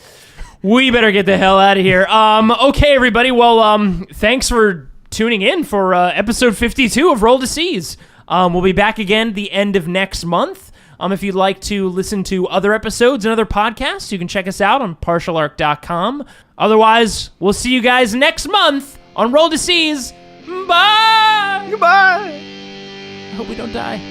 We better get the hell out of here. Okay, everybody. Well, thanks for tuning in for episode 52 of Roll to Seize. We'll be back again the end of next month. If you'd like to listen to other episodes and other podcasts, you can check us out on partialarc.com. Otherwise, we'll see you guys next month on Roll to Seize. Bye! Goodbye! I hope we don't die.